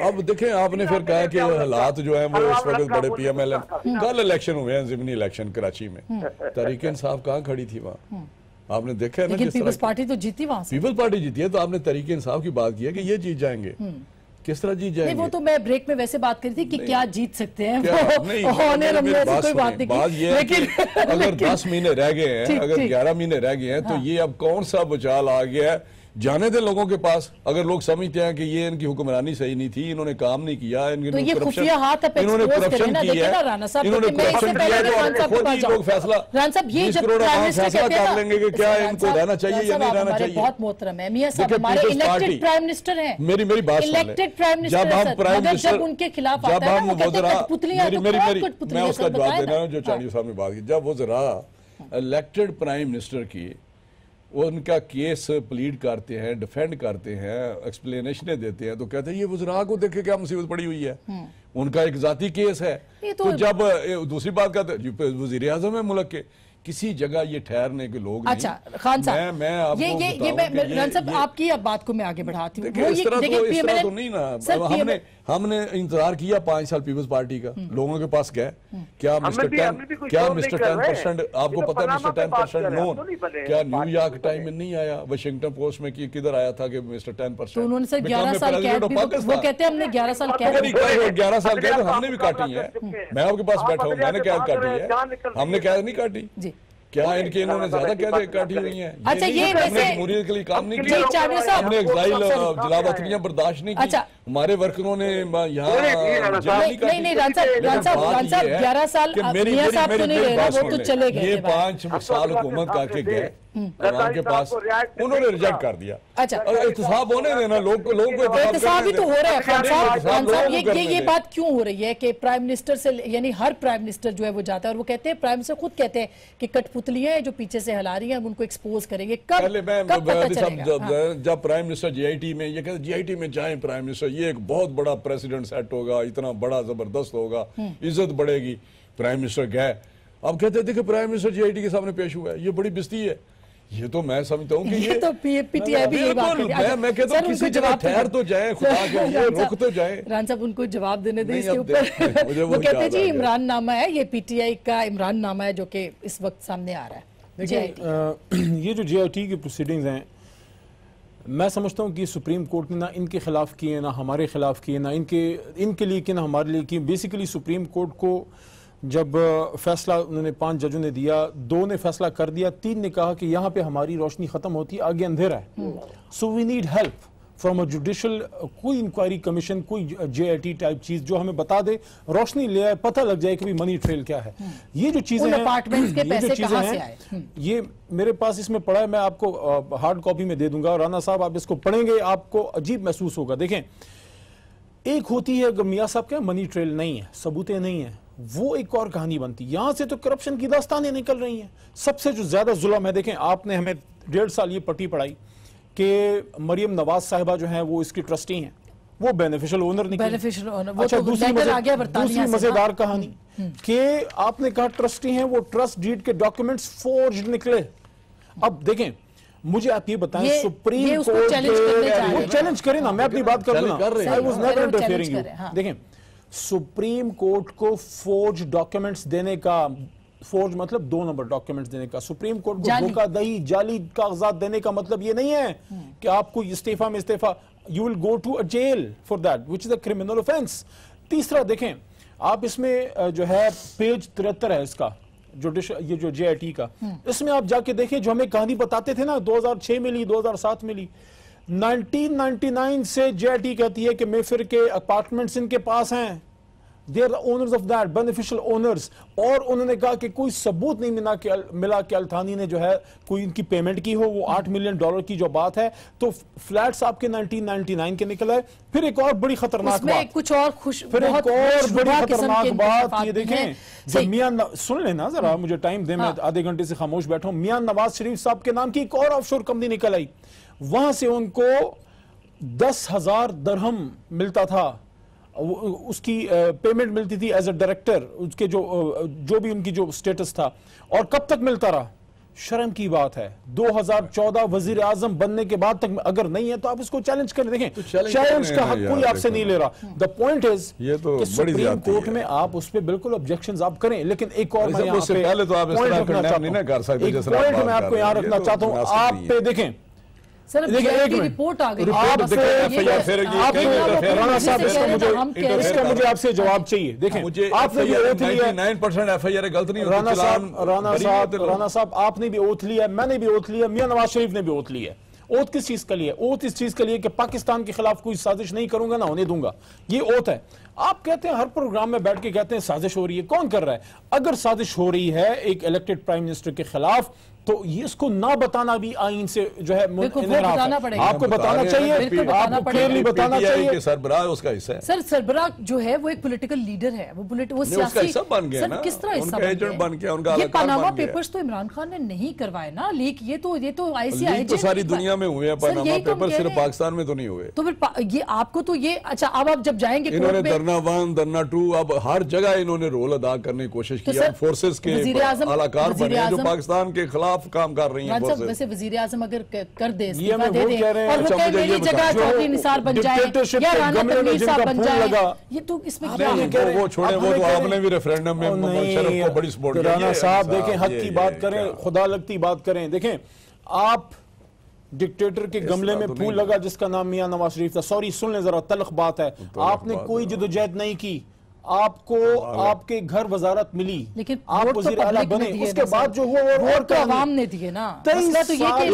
अब देखें, आपने फिर कहा कि हालात जो है वो इस वक्त बड़े PMLN, कल इलेक्शन हुए हैं, ज़िमनी इलेक्शन कराची में, तहरीक इंसाफ कहाँ खड़ी थी वहाँ? आपने देखा है ना, पीपल्स पार्टी तो जीती वहाँ से। पीपल्स पार्टी जीती है, तो आपने तहरीक इंसाफ की बात की है कि ये जीत जाएंगे, किस तरह जीत जाएंगे? वो तो मैं ब्रेक में वैसे बात करी थी कि क्या जीत सकते हैं, कोई बात नहीं। बात ये है कि अगर 10 महीने रह गए हैं, अगर 11 महीने रह गए हैं, तो ये अब कौन सा भूचाल आ गया है जाने दे लोगों के पास। अगर लोग समझते हैं कि ये इनकी हुक्मरानी सही नहीं थी, इन्होंने काम नहीं किया, तो ये खुफिया हाथ आप इन्होंने एक्सपोज करप्शन करें ना, किया देखिए ना है, राना साहब, इन्होंने मैं इससे करप्शन पहले किया है, भी तो राना साहब के खुद पास ही जाऊं। लोग फैसला राना साहब, ये 20 जब करोड़ प्राइम आवाम मिनिस्टर फैसला कहते हैं कर ना, लेंगे कि क्या राना इनको साहब, रहना चाहिए या नहीं रहना हमारे चाहिए। बहुत मोहतरम है मियां साहब, देखिए, हमारे peoples elected party- prime minister हैं, मेरी बात सुन लें। इलेक्टेड प्राइम मिनिस्टर जब हम है, प्राइम मगर मिनिस्टर, जब उनके खिलाफ जब आता है ना, हम वो कहते हैं वज़रा- कठपुतलियां, तो मेरी बहुत कठपुतलियां, मैं उसका सर जवाब बताएं देना ना। जो चांदी साहब ने बात की। जब वो जरा इलेक्टेड प्राइम मिनिस्टर की वो उनका केस प्लीड करते हैं, डिफेंड करते हैं, एक्सप्लेनेशनें देते हैं, तो कहते हैं ये वज़रा को देखे क्या मुसीबत पड़ी हुई है, उनका एक जाती केस है। तो जब दूसरी बात कहते वज़ीर आज़म है मुल्क के, किसी जगह ये ठहरने के लोग नहीं। अच्छा खान साहब, मैं आपको राना साहब आपकी अब बात को मैं आगे बढ़ाती हूँ। इस तरह तो नहीं ना। हमने इंतजार किया 5 साल पीपल्स पार्टी का, लोगों के पास गए, क्या मिस्टर 10% आपको पता है, मिस्टर 10% लोन क्या न्यूयॉर्क टाइम में नहीं आया, वाशिंगटन पोस्ट में किधर आया था कि मिस्टर 10%? तो उन्होंने सर 11 साल कैद भी, वो कहते हैं हमने 11 साल कैद, 11 साल कैद हमने भी काटी है। मैं आपके पास बैठा हूँ, मैंने कैद काटी है, हमने कैद नहीं काटी। क्या इन्होंने ज्यादा कैद काटी हुई हैं? अच्छा, ये हमने जमहूरियत के लिए काम नहीं किया, हमने एक्साइल जलावतनियां बर्दाश्त नहीं की, हमारे वर्करों ने यहाँ नहीं राना साहब 11 साल मियां साहब तो नहीं रहे ना, वो तो चले गए। ये 5 साल हुकूमत करके गए आवाम के पास, उन्होंने रिजेक्ट कर दिया। अच्छा, एहतसाब होने देना, लोग को एहतसाब भी तो हो रहा है खान साहब। ये बात क्यों हो रही है कि प्राइम मिनिस्टर से, यानी हर प्राइम मिनिस्टर जो है वो जाता है और वो कहते हैं, प्राइम मिनिस्टर खुद कहते हैं कि कठपुतलियां हैं जो पीछे से हिला रही हैं, हम उनको एक्सपोज करेंगे। कब पता चलेगा? जब प्राइम मिनिस्टर जीआईटी में ये कहते जीआईटी में जाए प्राइम मिनिस्टर, ये एक बहुत बड़ा प्रेसिडेंट सेट होगा, इतना बड़ा जबरदस्त होगा, इज्जत बढ़ेगी। प्राइम मिनिस्टर गए, अब कहते देखिए प्राइम मिनिस्टर जीआईटी के सामने पेश हुआ है, ये बड़ी बेइज्जती है। ये तो मैं समझता हूँ कि ये तो पीटीआई भी ये बात करती है। मैं कहता हूँ किसी जगह ठहर तो जाए, खुदा के लिए रुक तो जाए। राना साहब उनको जवाब देने दें इसके ऊपर। वो कहते हैं जी इमरान नामा है, ये पीटीआई का इमरान नामा है जो कि इस वक्त सामने आ रहा है। देखिए ये जो जीआईटी की प्रोसीडिंग्स हैं, मैं समझता हूँ कि सुप्रीम कोर्ट ने ना इनके खिलाफ किए, ना हमारे खिलाफ किए, ना इनके लिए कि ना हमारे लिए किए। बेसिकली सुप्रीम कोर्ट को जब फैसला उन्होंने 5 जजों ने दिया, 2 ने फैसला कर दिया, 3 ने कहा कि यहाँ पे हमारी रोशनी खत्म होती है, आगे अंधेरा है, so we need help from a judicial, कोई इंक्वायरी कमीशन, कोई जेआईटी टाइप चीज जो हमें बता दे, रोशनी ले आए, पता लग जाए कि भाई मनी ट्रेल क्या है। ये जो चीजें हैं, ये मेरे पास इसमें पड़ा है, मैं आपको हार्ड कॉपी में दे दूंगा। राना साहब आप इसको पढ़ेंगे, आपको अजीब महसूस होगा। देखें, एक होती है अगर मियाँ साहब क्या मनी ट्रेल नहीं है, सबूतें नहीं है, वो एक और कहानी बनती। यहां से तो करप्शन की दास्तानें निकल रही हैं। सबसे जो ज्यादा जुल्म है, देखें आपने हमें 1.5 साल ये पट्टी पढ़ाई कि मरियम नवाज साहिबा जो हैं वो इसकी ट्रस्टी हैं, वो बेनिफिशियल ओनर निकली। Beneficial owner. अच्छा, दूसरी मजेदार कहानी कि आपने कहा ट्रस्टी हैं, वो ट्रस्ट डीड के डॉक्यूमेंट्स फोर्ज्ड निकले। अब देखें, मुझे आप ये बताएं, सुप्रीम कोर्ट चैलेंज करें ना, मैं अपनी बात करूंगा। देखें, सुप्रीम कोर्ट को फोर्ज डॉक्यूमेंट्स देने का, फोर्ज मतलब 2 नंबर डॉक्यूमेंट्स देने का, सुप्रीम कोर्ट को धोखाधड़ी जाली कागजात देने का मतलब ये नहीं है कि आपको इस्तीफा में इस्तीफा, you will go to a jail for that which is a criminal offence. तीसरा देखें आप, इसमें जो है पेज 73 है इसका, ये जो जेआईटी का, इसमें आप जाके देखें, जो हमें कहानी बताते थे ना 2006 में ली, 2007 में ली, 1999 से जेआईटी कहती है कि मेफिर के अपार्टमेंट्स इनके पास हैं, they are the owners of that, beneficial owners. और उन्होंने कहा कि कोई सबूत नहीं मिला कि अल्थानी ने जो है कोई इनकी पेमेंट की हो, वो $8 मिलियन की जो बात है। तो फ्लैट्स आपके 1999 के निकल आए। फिर एक और बड़ी खतरनाक बात, कुछ और फिर एक और बड़ी खतरनाक बात ये देखें, जब मियां सुन लेना जरा, मुझे टाइम दे, मैं आधे घंटे से खामोश बैठा हूं। मियां नवाज शरीफ साहब के नाम की एक और ऑफशोर कंपनी निकल आई, वहां से उनको 10,000 दरहम मिलता था, उसकी पेमेंट मिलती थी एज अ डायरेक्टर, उसके जो भी उनकी जो स्टेटस था। और कब तक मिलता रहा? शर्म की बात है, 2014 वजीर आजम बनने के बाद तक अगर नहीं है तो आप इसको चैलेंज करें। देखें, चैलेंज का हक कोई आपसे नहीं ले रहा। द पॉइंट इज कि सुप्रीम कोर्ट में आप उस पर बिल्कुल ऑब्जेक्शंस आप करें, लेकिन एक और मैं यहाँ पे पॉइंट मैं आपको यहाँ रखना चाहता हूँ। आप पे देखें, सर एक रिपोर्ट आ गई, इसका मुझे आपसे जवाब चाहिए। देखें, आपने भी ओथ लिया, 99% एफआईआर गलत नहीं होती। राना साहब आपने भी ओथ लिया, मैंने भी ओथ लिया, मियां नवाज शरीफ ने भी ओथ लिया। ओथ किस चीज के लिए? ओथ इस चीज के लिए कि पाकिस्तान के खिलाफ कोई साजिश नहीं करूंगा, ना होने दूंगा, ये ओथ है। आप कहते हैं हर प्रोग्राम में बैठ के कहते हैं साजिश हो रही है, कौन कर रहा है? अगर साजिश हो रही है एक इलेक्टेड प्राइम मिनिस्टर के खिलाफ तो ये इसको ना बताना भी आईन से जो है आपको बताना चाहिए, आपको क्लियरली बताना चाहिए। सरबराह उसका हिस्सा है। सर सरबराह जो है वो एक पॉलिटिकल लीडर है, वो सियासी हिस्सा बन गया ना, किस तरह हिस्सा एजेंट बन गया, उनका ये पनामा पेपर्स तो इमरान खान ने नहीं करवाए ना लीक, ये तो आईसीआई तो सारी दुनिया में हुए हैं पनामा पेपर्स, सिर्फ पाकिस्तान में तो नहीं हुए। तो फिर ये आपको तो ये अच्छा, अब आप जब जाएंगे इन्होंने धरना 1 धरना 2 अब हर जगह इन्होंने रोल अदा करने की कोशिश की, फोर्सेस के आलाकार बने जो पाकिस्तान के खिलाफ काम कर रही है। वैसे वजीर आजम अगर कर दे ये मैं वो कह रहे हैं, और वो कहे मेरी जगह चौधरी निसार बन जाए या राना तनवीर साहब बन जाए, ये तो इसमें क्या है? वो छोड़े, वो तो आपने भी रेफरेंडम में मोहम्मद शरीफ को बड़ी सपोर्ट की। राना साहब देखें, हक की बात करें, खुदा लगती बात करें। देखें आप डिक्टेटर के गमले में फूल लगा जिसका नाम मियां नवाज शरीफ था, सॉरी सुन ले जरा, तल्ख बात है, आपने कोई जदोजहद नहीं की, आपको आपके घर वजारत मिली, लेकिन आप वजीर आला बने, उसके बाद जो हुआ और तो आवाम ने दिए ना, मसला तो ये कि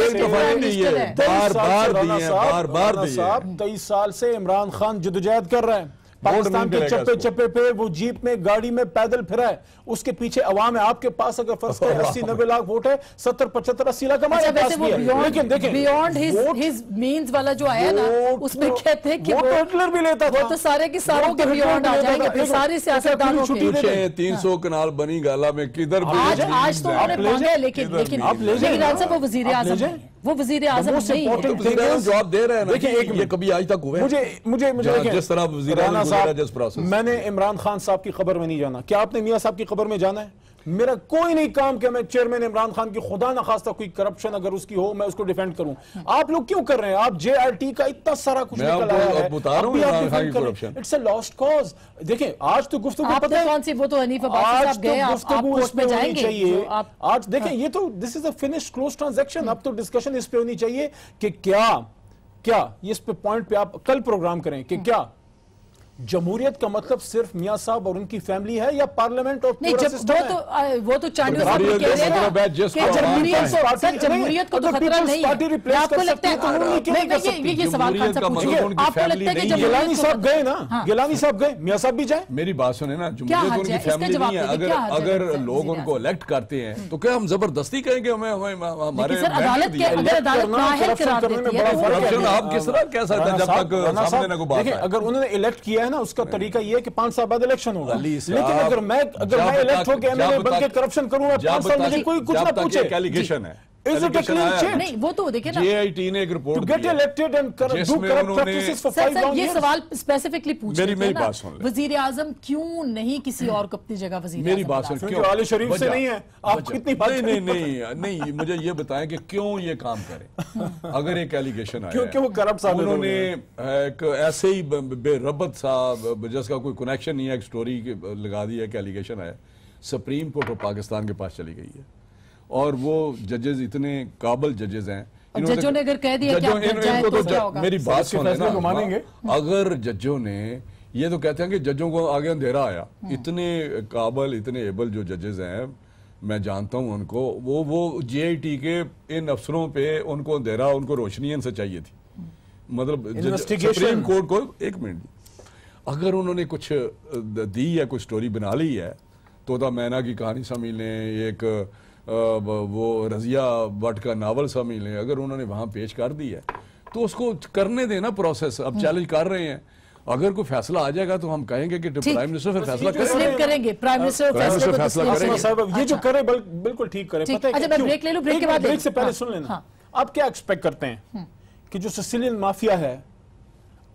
बार 23 साल से इमरान खान जदोजहद कर रहा है, पाकिस्तान के चप्पे चप्पे पे वो जीप में गाड़ी में पैदल फिरा है, उसके पीछे अवाम है। आपके पास अगर फर्स्ट 80-90 लाख वोट है, 70-75-80 लाख हमारे पास भी है, लेकिन देखें बियॉन्ड हिज मींस वाला जो आया ना, उसमें कहते हैं कि वो हिटलर भी लेता था, वो तो सारे के सारों के बियॉन्ड आ जाएंगे, फिर सारी सियासतदानों के 300 कनाल बनी गाला में किधर आज तो उन्होंने मांगा, लेकिन वो वजीर आजम है, वो वजीर आजम नहीं है, जवाब दे रहे हैं। देखिए ये कभी आज तक हुए? मुझे जिस तरह वजीर आजम जिस प्रोसेस, मैंने इमरान खान साहब की खबर में नहीं जाना, क्या आपने मियां साहब की खबर में जाना है? मेरा कोई नहीं काम कि मैं चेयरमैन इमरान खान की खुदा ना खास्ता कोई करप्शन अगर उसकी हो मैं उसको डिफेंड करूं। आप लोग क्यों कर रहे हैं? आप JRT का इतना सारा कुछ निकल आया है, इट्स अ लॉस्ट कॉज। देखिए आज तो गुफ्तगू पता है कौन सी, वो तो हनीफ अब्बासी साहब गए, आप पोस्ट में जाएंगे आज। देखें ये तो this is a finished close transaction, अब तो डिस्कशन इस पे होनी चाहिए कि क्या इस पे पॉइंट पे आप कल प्रोग्राम करें कि क्या जमहूरियत का मतलब सिर्फ मियां साहब और उनकी फैमिली है या पार्लियामेंट और पूरा सिस्टम है? वो तो चांडियो साहब कह रहे हैं कि जमहूरियत को तो खतरा नहीं है। आपको लगता है ये सवाल खान साहब पूछिए, आपको लगता है कि गिलानी साहब गए ना, गिलानी साहब गए, मियां साहब भी जाए? मेरी बात सुने ना, जमहूरियत उनकी फैमिली नहीं है। अगर लोग उनको इलेक्ट करते हैं तो क्या हम जबरदस्ती कहेंगे हमारे आप किस तरह कह सकते हैं जब तक सामने को बात है? अगर उन्होंने इलेक्ट किया ना, उसका तरीका ये है कि 5 साल बाद इलेक्शन होगा, लेकिन अगर मैं इलेक्ट होकर एमएलए बनके करप्शन करूंगा 5 साल मुझे कोई कुछ ना पूछे, एलिगेशन है नहीं, वो तो देखिए ना, JIT ने एक report get elected and do corrupt practices for 5 long ये इयर्स। सवाल स्पेसिफिकली पूछ रहे थे ना, वजीर आजम क्यों नहीं किसी और को अपनी जगह वजीर मेरी बात सुन, क्यों आले शरीफ से नहीं है? आप कितनी बात नहीं मुझे ये बताएं कि क्यों ये काम करें? अगर एक एलिगेशन आया क्योंकि वो करप्ट साहब उन्होंने एक ऐसे ही बेरबत साहब जिसका कोई कनेक्शन नहीं है, एक स्टोरी लगा दी है कि एलिगेशन आया, सुप्रीम कोर्ट ऑफ पाकिस्तान के पास चली गई है और वो जजेस इतने काबिल जजेस हैं, जजों ने अगर कह दिया कि आप जज जाएं तो क्या होगा? मेरी बात सुन लेना, मानेंगे अगर जजों ने ये तो कहते हैं कि जजों को आगे अंधेरा आया, इतने काबिल इतने एबल जो जजेस हैं मैं जानता हूं उनको, वो JIT के इन अफसरों पे उनको अंधेरा, उनको रोशनी इनसे चाहिए थी। मतलब सुप्रीम कोर्ट को एक मिनट, अगर उन्होंने कुछ दी है, कुछ स्टोरी बना ली है, तोता मैना की कहानी समझ लें, एक वो रजिया भट्ट का नावल समझ लें, अगर उन्होंने वहां पेश कर दी है तो उसको करने देना प्रोसेस। अब चैलेंज कर रहे हैं, अगर कोई फैसला आ जाएगा तो हम कहेंगे कि प्राइम मिनिस्टर फिर फैसला करेंगे, प्राइम मिनिस्टर फैसला करेंगे। ये जो करे बिल्कुल ठीक करे। पता है अच्छा मैं ब्रेक ले लूं, ब्रेक के बाद ब्रेक से पहले सुन लेना, आप क्या एक्सपेक्ट करते हैं कि जो सिसिलियन माफिया है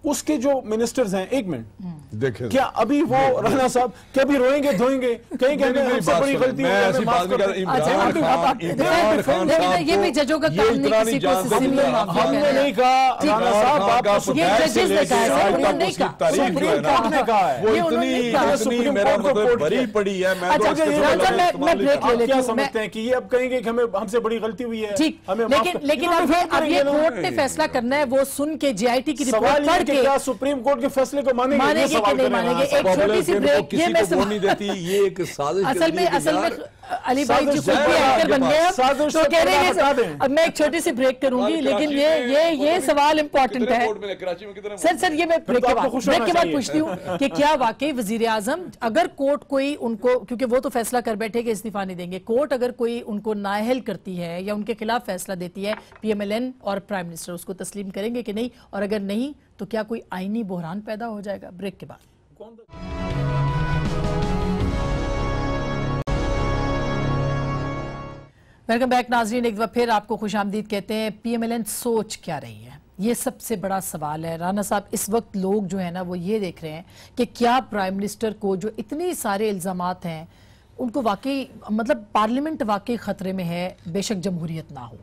उसके जो मिनिस्टर्स हैं, एक मिनट देखें, क्या अभी वो राणा साहब क्या अभी रोएंगे धोएंगे, कहेंगे हमसे बड़ी गलती हुई, हमें माफ कर दें? ये भी जजों का काम नहीं, किसी को सिसिलियन माफिया हमने नहीं कहा, राणा साहब आप ये जजेस ने कहा है, उन्होंने नहीं कहा, सुप्रीम कोर्ट ने कहा है, वो इतनी मेरा मतलब बड़ी पड़ी है। मैं ब्रेक ले लेता हूं। क्या समझते हैं कि ये अब कहेंगे कि हमें हमसे बड़ी गलती हुई है? ठीक, लेकिन अब ये कोर्ट ने फैसला करना है, वो सुन के JIT की रिपोर्ट मानेंगे क्या सुप्रीम कोर्ट के फैसले को मानेंगे कि नहीं मानेंगे? एक छोटी सी ब्रेक, ये मैं नहीं देती, ये एक साजिश। असल में अली भाई जी खुद भी एंकर बन गए तो कह रहे हैं अब मैं एक छोटी सी ब्रेक करूंगी, लेकिन ये सवाल इंपॉर्टेंट है सर ये मैं ब्रेक के बाद पूछती हूँ कि क्या वाकई वजीर आजम अगर कोर्ट कोई उनको, क्योंकि वो तो फैसला कर बैठे कि इस्तीफा नहीं देंगे, कोर्ट अगर कोई उनको नाअहल करती है या उनके खिलाफ फैसला देती है, पीएमएलएन और प्राइम मिनिस्टर उसको तस्लीम करेंगे कि नहीं, और अगर नहीं तो क्या कोई आईनी बहरान पैदा हो जाएगा? ब्रेक के बाद। वेलकम बैक नाजरीन, एक बार फिर आपको खुशामदीद कहते हैं। पीएमएलएन सोच क्या रही है, ये सबसे बड़ा सवाल है। राना साहब, इस वक्त लोग जो है ना वो ये देख रहे हैं कि क्या प्राइम मिनिस्टर को जो इतने सारे इल्जामात हैं उनको वाकई मतलब पार्लियामेंट वाकई खतरे में है, बेशक जमहूरियत ना हो?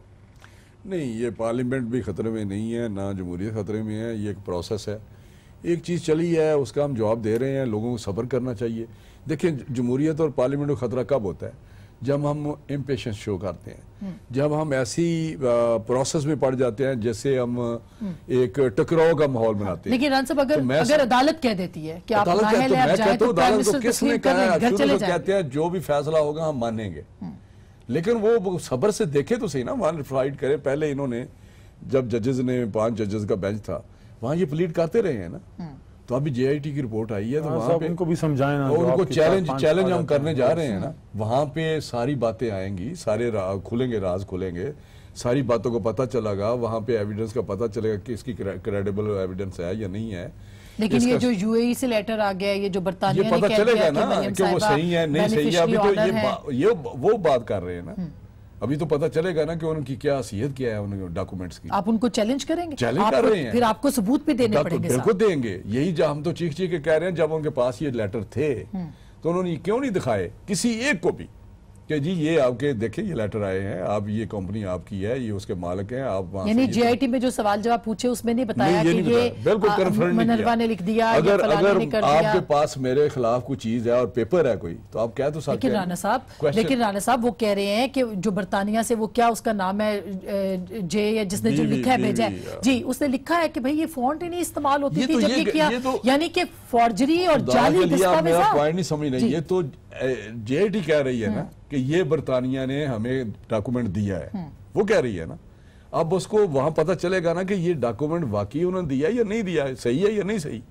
नहीं, ये पार्लियामेंट भी खतरे में नहीं है, ना जमहूरियत खतरे में है। ये एक प्रोसेस है, एक चीज़ चली है, उसका हम जवाब दे रहे हैं। लोगों को सब्र करना चाहिए। देखिए, जमहूरियत और पार्लियामेंट को खतरा कब होता है? जब हम इम्पेशेंस शो करते हैं, जब हम ऐसी प्रोसेस में पड़ जाते हैं जैसे हम एक टकराव का माहौल बनाते हैं। लेकिन राना साहब, अगर अदालत कह देती है कि आप अदालत नाअहल हैं, आप जाएं, तो प्राइम मिनिस्टर किसने कहा है? शुरू में कहते हैं जो भी फैसला होगा हम मानेंगे, लेकिन वो सब्र से देखे तो सही ना, वहां फाइट करे। पहले इन्होंने जब जजेस ने 5 जजेस का बेंच था, वहां ये प्लीड करते रहे हैं ना। तो अभी जेआईटी की रिपोर्ट आई है, तो वहां पे उनको भी समझाएं ना, उनको चैलेंज हम करने जा रहे हैं ना। वहां पे सारी बातें आएंगी, सारे खुलेंगे, राज खुलेंगे, सारी बातों को पता चलेगा। वहां पे एविडेंस का पता चलेगा कि इसकी क्रेडिबल एविडेंस है या नहीं है। लेकिन ये जो यूएई से लेटर आ गया, ये जो बर्तानिया ये पता चलेगा ना कि वो सही है नहीं सही है। अभी तो ये वो बात कर रहे हैं ना, अभी तो पता चलेगा ना कि उनकी क्या हैसियत क्या है उनके डॉक्यूमेंट्स की। आप उनको चैलेंज करेंगे? चैलेंज कर रहे हैं, फिर आपको सबूत भी देने पड़ेंगे। बिल्कुल देंगे। यही जो हम तो चीख के कह रहे हैं, जब उनके पास ये लेटर थे तो उन्होंने क्यों नहीं दिखाए किसी एक को भी कि जी ये आपके देखिए ये लेटर आए हैं, आप ये कंपनी आपकी है, ये उसके मालिक हैं, आप वहां यानी जेआईटी में जो सवाल जवाब पूछे उसमें नहीं बताया कि ये बिल्कुल कन्फर्म मनरवा ने लिख दिया, अगर आपके पास मेरे खिलाफ कोई चीज है और पेपर है कोई, तो आप क्या तो सकते हैं। लेकिन राना साहब वो कह रहे हैं कि जो बर्तानिया से वो क्या उसका नाम है जे, या जिसने जो लिखा है भेजा है जी, उसने लिखा है कि भाई ये फॉन्ट ही नहीं इस्तेमाल होती थी, जबकि क्या यानी कि फॉर्जरी और जाली दस्तावेज। पॉइंट नहीं समझ रही, ये तो जेआईटी कह रही है ना कि ये बर्तानिया ने हमें डॉक्यूमेंट दिया है, वो कह रही है ना। अब उसको वहां पता चलेगा ना कि ये डॉक्यूमेंट वाकई उन्होंने दिया या नहीं दिया, सही है या नहीं सही।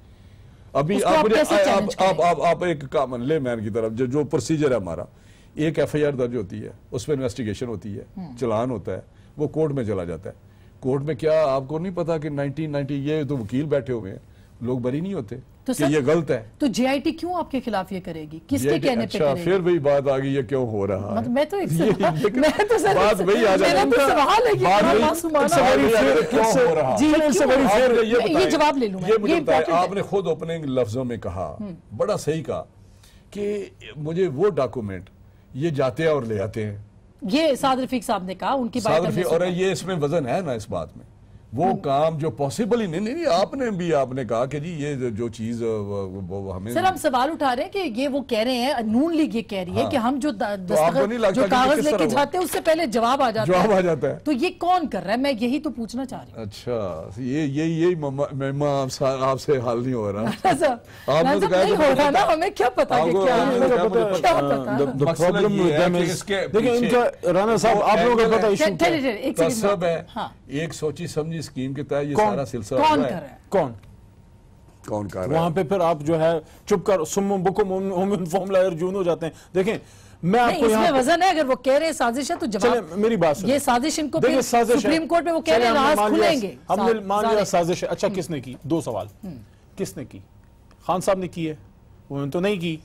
अभी आप एक कॉमन लेमैन की तरफ जो प्रोसीजर है हमारा, एक एफआईआर दर्ज होती है, उसमें इन्वेस्टिगेशन होती है, चलान होता है, वो कोर्ट में चला जाता है। कोर्ट में क्या आपको नहीं पता कि 1990 ये तो वकील बैठे हुए हैं, लोग बरी नहीं होते तो कि ये गलत है। तो जेआईटी क्यों आपके खिलाफ ये करेगी, किसके कहने पे करेगी? फिर वही बात आ गई, ये क्यों हो रहा है? मैं तो बात वही आ जाती है, ये जवाब ले लूं। ये आपने खुद ओपनिंग लफ्जों में कहा, बड़ा सही कहा कि मुझे वो डॉक्यूमेंट ये जाते हैं और ले आते हैं। ये साद रफीक साहब ने कहा, उनकी बात और ये इसमें वजन है ना इस बात में, वो काम जो पॉसिबल ही नहीं आपने कहा कि जी ये जो चीज वो हमें। सर हम सवाल उठा रहे हैं कि ये वो कह रहे हैं, नून लीग ये कह रही है कि हम जो कागज लेके जाते हैं उससे पहले जवाब आ जाता है। तो ये कौन कर रहा है, मैं यही तो पूछना चाह रही हूँ। अच्छा, यही आपसे हाल नहीं हो रहा। आपने तो नहीं हो रहा ना, हमें क्या पता राना साहब आप लोगों को पता एक सोची समझी स्कीम के तहत ये सारा सिलसिला कौन कर रहा है? कौन कर रहा है? वहां पे फिर आप जो है चुप कर सुम्मुम बुकुम फॉर्मूला अर्जुन हो जाते हैं। देखें, मैं आपको इसमें वजन है, अगर वो कह रहे हैं साजिश है तो जवाब। मेरी बात ये साजिश इनको फिर सुप्रीम कोर्ट में वो कह रहे हैं राज खुलेंगे। हमने मान लिया साजिश है। अच्छा, किसने की? 2 सवाल, किसने की? खान साहब ने की है? उन्होंने तो नहीं की,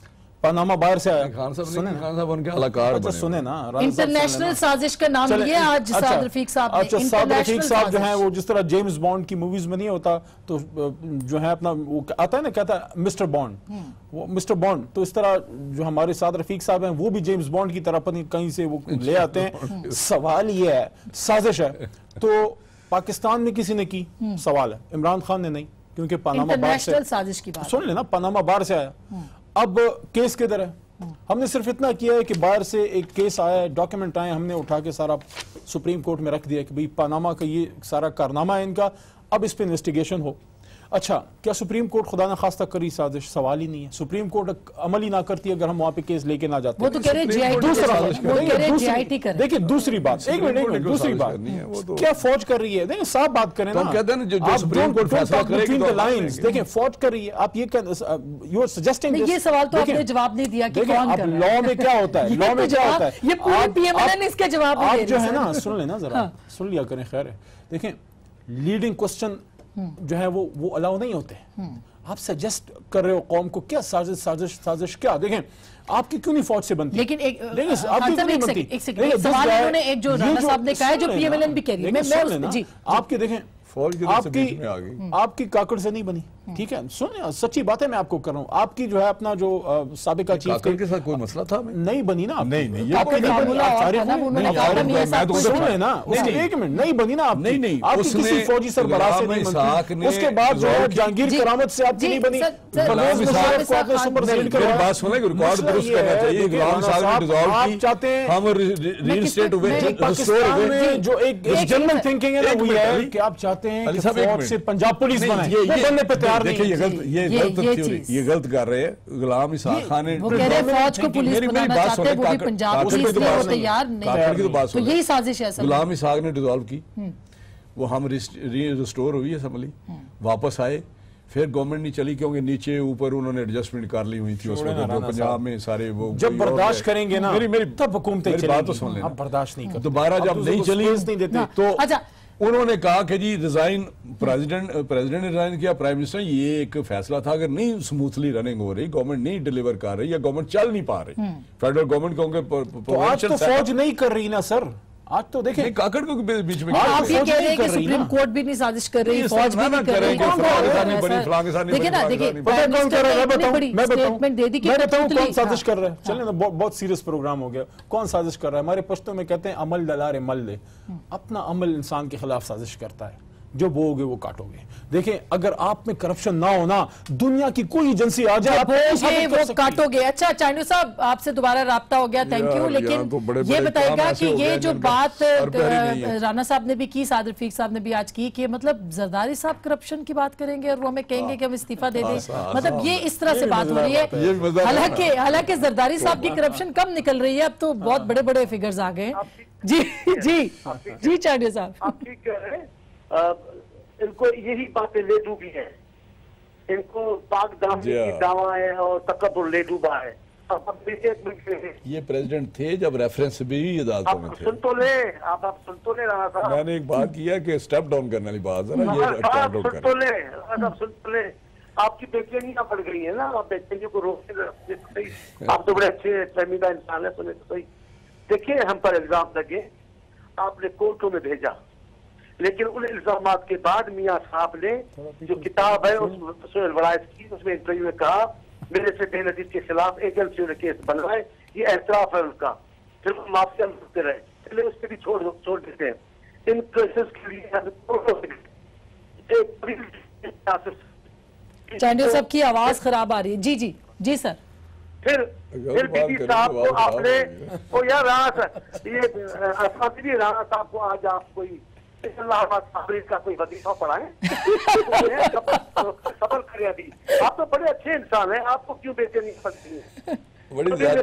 पनामा बाहर से आया। खान साहब उनके कलाकार अच्छा सुने ना, इंटरनेशनल साजिश का नाम लिया आज साद रफीक साहब ने। अच्छा, साद रफीक साहब जो है वो जिस तरह जेम्स बॉन्ड की मूवीज में नहीं होता तो जो है अपना वो आता है ना, कहता है मिस्टर बॉन्ड, वो मिस्टर बॉन्ड, तो इस तरह जो हमारे साद रफीक साहब हैं वो भी जेम्स बॉन्ड की तरह कहीं से वो ले आते हैं। सवाल ये है, साजिश है तो पाकिस्तान में किसी ने की? सवाल है, इमरान खान ने नहीं, क्योंकि पनामा बार से साजिश की बात सुन लेना, पनामा बार से आया। अब केस किधर है? हमने सिर्फ इतना किया है कि बाहर से एक केस आया, डॉक्यूमेंट आए, हमने उठा के सारा सुप्रीम कोर्ट में रख दिया कि भाई पनामा का ये सारा कारनामा है इनका, अब इस पे इन्वेस्टिगेशन हो। अच्छा, क्या सुप्रीम कोर्ट खुदा न खास्ता करी साजिश? सवाल ही नहीं है। सुप्रीम कोर्ट अमल ही ना करती अगर हम वहां पे केस लेके ना जाते। वो तो कह रहे देखिए दूसरी बात, एक मिनट दूसरी बात, क्या फौज कर रही है? देखिए साफ बात करें ना, कहते हैं जो सुप्रीम कोर्ट फैसला करेगा लाइंस देखिए फौज कर रही है। आप ये यू आर सजेस्टिंग, ये सवाल तो आपने जवाब नहीं दिया कि कौन कर रहा है। लॉ में क्या होता है, लॉ में क्या होता है, ये पूरे पीएमएल ने इसका जवाब नहीं आप जो है ना सुन लेना जरा, सुन लिया करें। खैर है, देखें लीडिंग क्वेश्चन जो है वो अलाउ नहीं होते। आप सजेस्ट कर रहे हो कौम को, क्या साजिश साजिश साजिश क्या? देखें आपकी क्यों नहीं फौज से बनती? लेकिन एक आपकी क्यों नहीं बनती? एक सवाल उन्होंने एक जो राणा साहब ने कहा है, जो पीएमएल भी कह रही है, मैं जी आपकी देखें फौज की तरफ से बीच में आ गई। आपकी काकड़ से नहीं बनी, ठीक है? सुन, सच्ची बात है, मैं आपको कर रहा हूँ। आपकी जो है अपना जो साबिका चीफ के साथ कोई मसला था? नहीं बनी ना, नहीं नहीं ये आपके नहीं बनी। एक मिनट, नहीं बनी ना, नहीं आपकी किसी फौजी सरबराह से नहीं बनती। उसके बाद जो है जहांगीर करामत से आपकी नहीं बनी। बात सुने, रिकॉर्ड दुरुस्त करना चाहिए। गुलाम साहब ने डिसॉल्व की, चाहते हैं हम रीइंस्टेट हुए, पाकिस्तान में जो एक जनरल थिंकिंग है ना, वो ये है कि आप चाहते हैं कि फौज से पंजाब पुलिस बनाए, वो बनने पे तैयार नहीं। ये गलत कर रहे हैं। गुलाम इसाक खान ने, वो कह रहे हैं फौज को पुलिस बनाना चाहते हैं, वो भी पंजाब पुलिस के लिए तैयार नहीं। तो यही साजिश है। गुलाम इसाक ने डिसॉल्व की, वो हम रिस्टोर हुई असेंबली, वापस आए, फिर गवर्नमेंट नहीं चली क्योंकि नीचे ऊपर उन्होंने एडजस्टमेंट कर ली हुई थी उस वक्त जो पंजाब में सारे वो जब बर्दाश्त करेंगे ना मेरी तब हुकूमतें चलेंगी। बात तो सुन लेना, आप बर्दाश्त नहीं करते। दोबारा जब नहीं चली नहीं देते तो उन्होंने कहा कि जी रिजाइन, प्रेसिडेंट ने रिजाइन किया, प्राइम मिनिस्टर। ये एक फैसला था, अगर नहीं स्मूथली रनिंग हो रही, गवर्नमेंट नहीं डिलीवर कर रही या गवर्नमेंट चल नहीं पा रही, फेडरल गवर्नमेंट क्योंकि आज तो फौज नहीं कर रही ना सर। आज तो देखें काकड़ को बीच में आप ये कह रहे हैं कि सुप्रीम कोर्ट भी नहीं साजिश कर रही, फौज भी नहीं कर रही। देखिए ना, देखिए मैं बताऊं कौन साजिश कर रहा है। चलिए ना, बहुत सीरियस प्रोग्राम हो गया। कौन साजिश कर रहा है? हमारे पश्तो में कहते हैं अमल दलारे मल दे। अपना अमल इंसान के खिलाफ साजिश करता है, जो बोओगे वो काटोगे। देखें अगर आप में करप्शन ना होना, दुनिया की कोई एजेंसी आ जाए वो काटोगे। अच्छा चाइनू साहब, आपसे दोबारा राब्ता हो गया, थैंक यू। लेकिन ये बताएगा कि ये जो बात राणा साहब ने भी की, साद रफीक साहब ने भी आज की, कि मतलब जरदारी साहब करप्शन की बात करेंगे और वो हमें कहेंगे कि हम इस्तीफा दे दें, मतलब ये इस तरह से बात हो रही है। हालांकि जरदारी साहब की करप्शन कम निकल रही है, अब तो बहुत बड़े बड़े फिगर्स आ गए। जी जी जी चाइनू साहब, इनको यही बातें ले डूबी है, इनको पाक दामनी की दावाएं और तकब्बुर ले डूबा है। ये प्रेसिडेंट थे जब रेफरेंस भी अदालतों में थे। सुन तो ले, आप सुन तो ले रहा था। मैंने एक बात किया कि स्टेप डाउन करने वाली बात जरा ये सुन तो ले, सुन तो ले। आपकी बेचैनियां बढ़ गई है ना, आप बेचैनियों को रोकने, आप तो बड़े अच्छे फहमीदा इंसान है, सुने तो सही। देखिए हम पर इल्जाम लगे, आपने कोर्टों में भेजा, लेकिन उन इल्जामात के बाद मियां साहब ने जो किताब है उसमें इंटरव्यू में कहा मेरे से बेनजीर के खिलाफ एजेंसियों ने केस बनाए, ये एतराफ है उनका। फिर वो माफिया करते रहे, इसलिए उसके भी छोड़ देते हैं। इन केसेस के लिए चांडिया साहब की आवाज खराब आ रही है। जी जी जी सर। फिर बीबी साहब को आपने ओ यार ये राणा साहब को आज आप कोई का कोई वजीफा पढ़ाएं, सबर करें। अभी आप तो बड़े अच्छे इंसान हैं, आपको क्यों बेचैनी पड़ती है?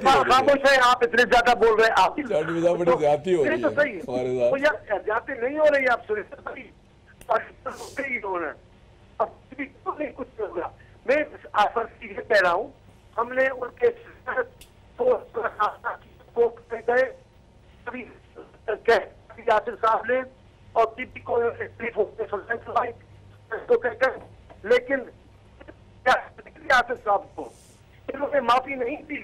खामोश है, आप इतने ज्यादा बोल रहे हैं। आप बड़ी ज्यादती हो रही है, तो सही ज्यादा नहीं हो रही, आप सुनिए नहीं कुछ नहीं होगा। मैं ये कह रहा हूँ, हमने उनके यासिर साहब ने और पीपी को कहकर, लेकिन यासिर साहब को इन्होंने माफी नहीं दी,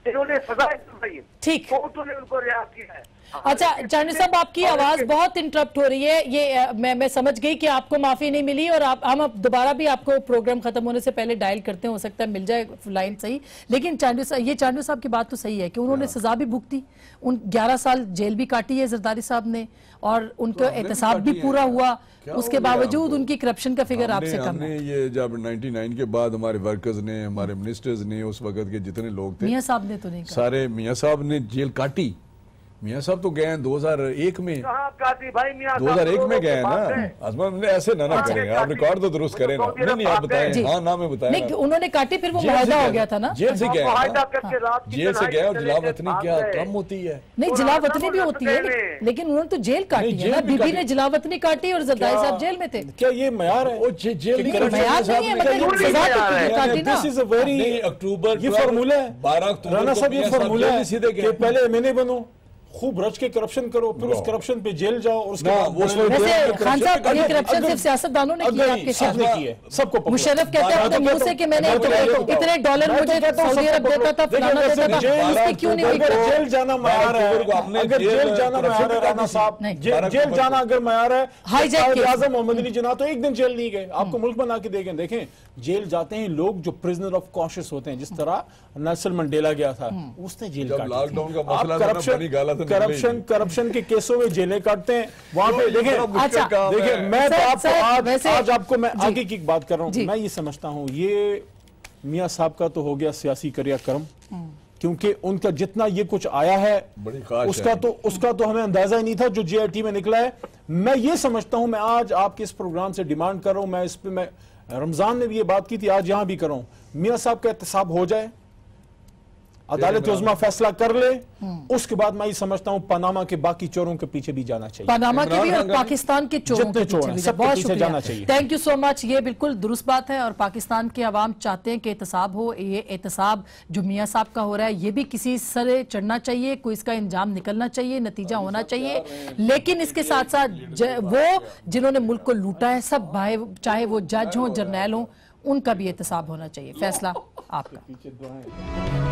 इन्होंने सजाएं दी, ठीक कोर्टों ने उनको रिहा किया है। अच्छा चांडिया साहब, आपकी आवाज बहुत इंटरप्ट हो रही है। ये मैं समझ गई कि आपको माफी नहीं मिली, और हम अब दोबारा भी आपको प्रोग्राम खत्म होने से पहले डायल करते हैं, हो सकता है मिल जाए लाइन सही। लेकिन चांडिया साहब की बात तो सही है कि उन्होंने सजा भी भुगती, उन 11 साल जेल भी काटी है जरदारी साहब ने, और उनका एहतसाब भी पूरा हुआ, उसके बावजूद उनकी करप्शन का फिगर आपसे कम है। ये जब 99 के बाद हमारे वर्कर्स ने, हमारे मिनिस्टर्स ने, उस वक्त के जितने लोग थे, मियां साहब ने तो नहीं, सारे मियां साहब ने जेल काटी, मियाँ साहब तो गए हैं 2001 में, कहाँ काटी भाई मियाँ 2001 में गए हैं बात ना। है। आजमान ऐसे ना करेंगे, आप रिकॉर्ड तो दुरुस्त करें ना। नहीं आप बताएं, हाँ ना मैं बताया। नहीं उन्होंने काटी, फिर वो जेल से मुआहदा हो गए गया था ना। जेल से गए हैं मुआहदा ना। करके रात की जेल से तन्हाई गए में और चले जलावतनी गए, क्या भाग गए। कम होती है? नहीं वो जलावतनी भी रात होती है, में। लेकिन उन्होंने तो जेल काटी नहीं, है ना। जेल भी बीबी काटी। ने जलावतनी काटी और जरदारी साहब जेल में थे। क्या ये मयार है? वो जेल कि नहीं, corruption मयार के साथ नहीं है, में- मतलब ये सजा मयार तो है। काटी ना। दिस इज अ वेरी, नहीं, अक्टूबर ये फार्मूला है 12 अक्टूबर राणा को साहब, ये मियाँ साहब फार्मूला जेल है सीधे गए। कि पहले एमएनए बनो, खूब रच के करप्शन करो, फिर उस नो। करप्शन पे जेल जाओ और उसके ना, बाद वो उसमें वैसे तो खान साहब ये अगर- करप्शन अगर- सिर्फ सियासतदानों ने किया आपके साथ। सबने की है, सबको पकड़ो। मुशर्रफ कहते हैं अपने मुंह से कि मैंने मैं तो कहता हूं- इतने डॉलर मैं तो मुझे कहता हूं सऊदी सबको अरब देता था, पकड़ो। फलाना देखिए, देता था, जेल- उस पे क्यों नहीं हुई? अगर जेल जाना मयार अक्टूबर को है, आपने अगर जेल जेल जाना करप्शन मयार है, पे राणा काटी साहब, नहीं। जेल जाना अगर मयार है, हाईजैक कायद केस। आज़म मोहम्मद अली जिन्ना तो एक दिन जेल नहीं गए। आपको मुल्क बना के देखें, जेल जाते हैं लोग जो प्रिजनर ऑफ कॉन्शियस होते हैं, जिस तरह नेल्सन मंडेला गया था, उसने जेल जब काटी थी। लॉकडाउन का आप मसला था ना, बनी गाला तो निकले ही नहीं। करप्शन के केसों में जेलें काटते हैं वहां पे। देखें अच्छा, देखिए, मैं तो सर, आपको वैसे- आज आपको मैं जी। आगे की बात कर रहा जी। हूं। मैं ये समझता हूं ये मियां साहब का तो हो गया सियासी क्रियाक्रम, क्योंकि उनका जितना ये कुछ आया है बड़ी खास उसका तो हमें अंदाजा ही नहीं था जो जेआईटी में निकला है। मैं ये समझता हूं, मैं आज आपके इस प्रोग्राम से डिमांड कर रहा हूं, मैं इस पे मैं रमजान में भी ये बात की थी, आज यहां भी कर रहा हूं, मियां साहब का एहतसाब हो जाए, अदालत उज़्मा फैसला कर ले, उसके बाद मैं ये समझता हूं पनामा के बाकी चोरों के पीछे भी जाना चाहिए। पनामा के भी और इमरान खान पाकिस्तान के चोरों जितने के चोर पीछे हैं, भी सबके बहुत पीछे जाना शुक्रिया, चाहिए। Thank you so much. ये बिल्कुल दुरुस्त बात है और पाकिस्तान के अवाम चाहते हैं कि एहतसाब हो। ये एहतसाब जो मियां साहब का हो रहा है, ये भी किसी सरे चढ़ना चाहिए, कोई इसका इंजाम निकलना चाहिए, नतीजा होना चाहिए। लेकिन इसके साथ साथ वो जिन्होंने मुल्क को लूटा है, सब भाई, चाहे वो जज हो, जर्नैल हो, उनका भी एहतसाब होना चाहिए। फैसला आपका।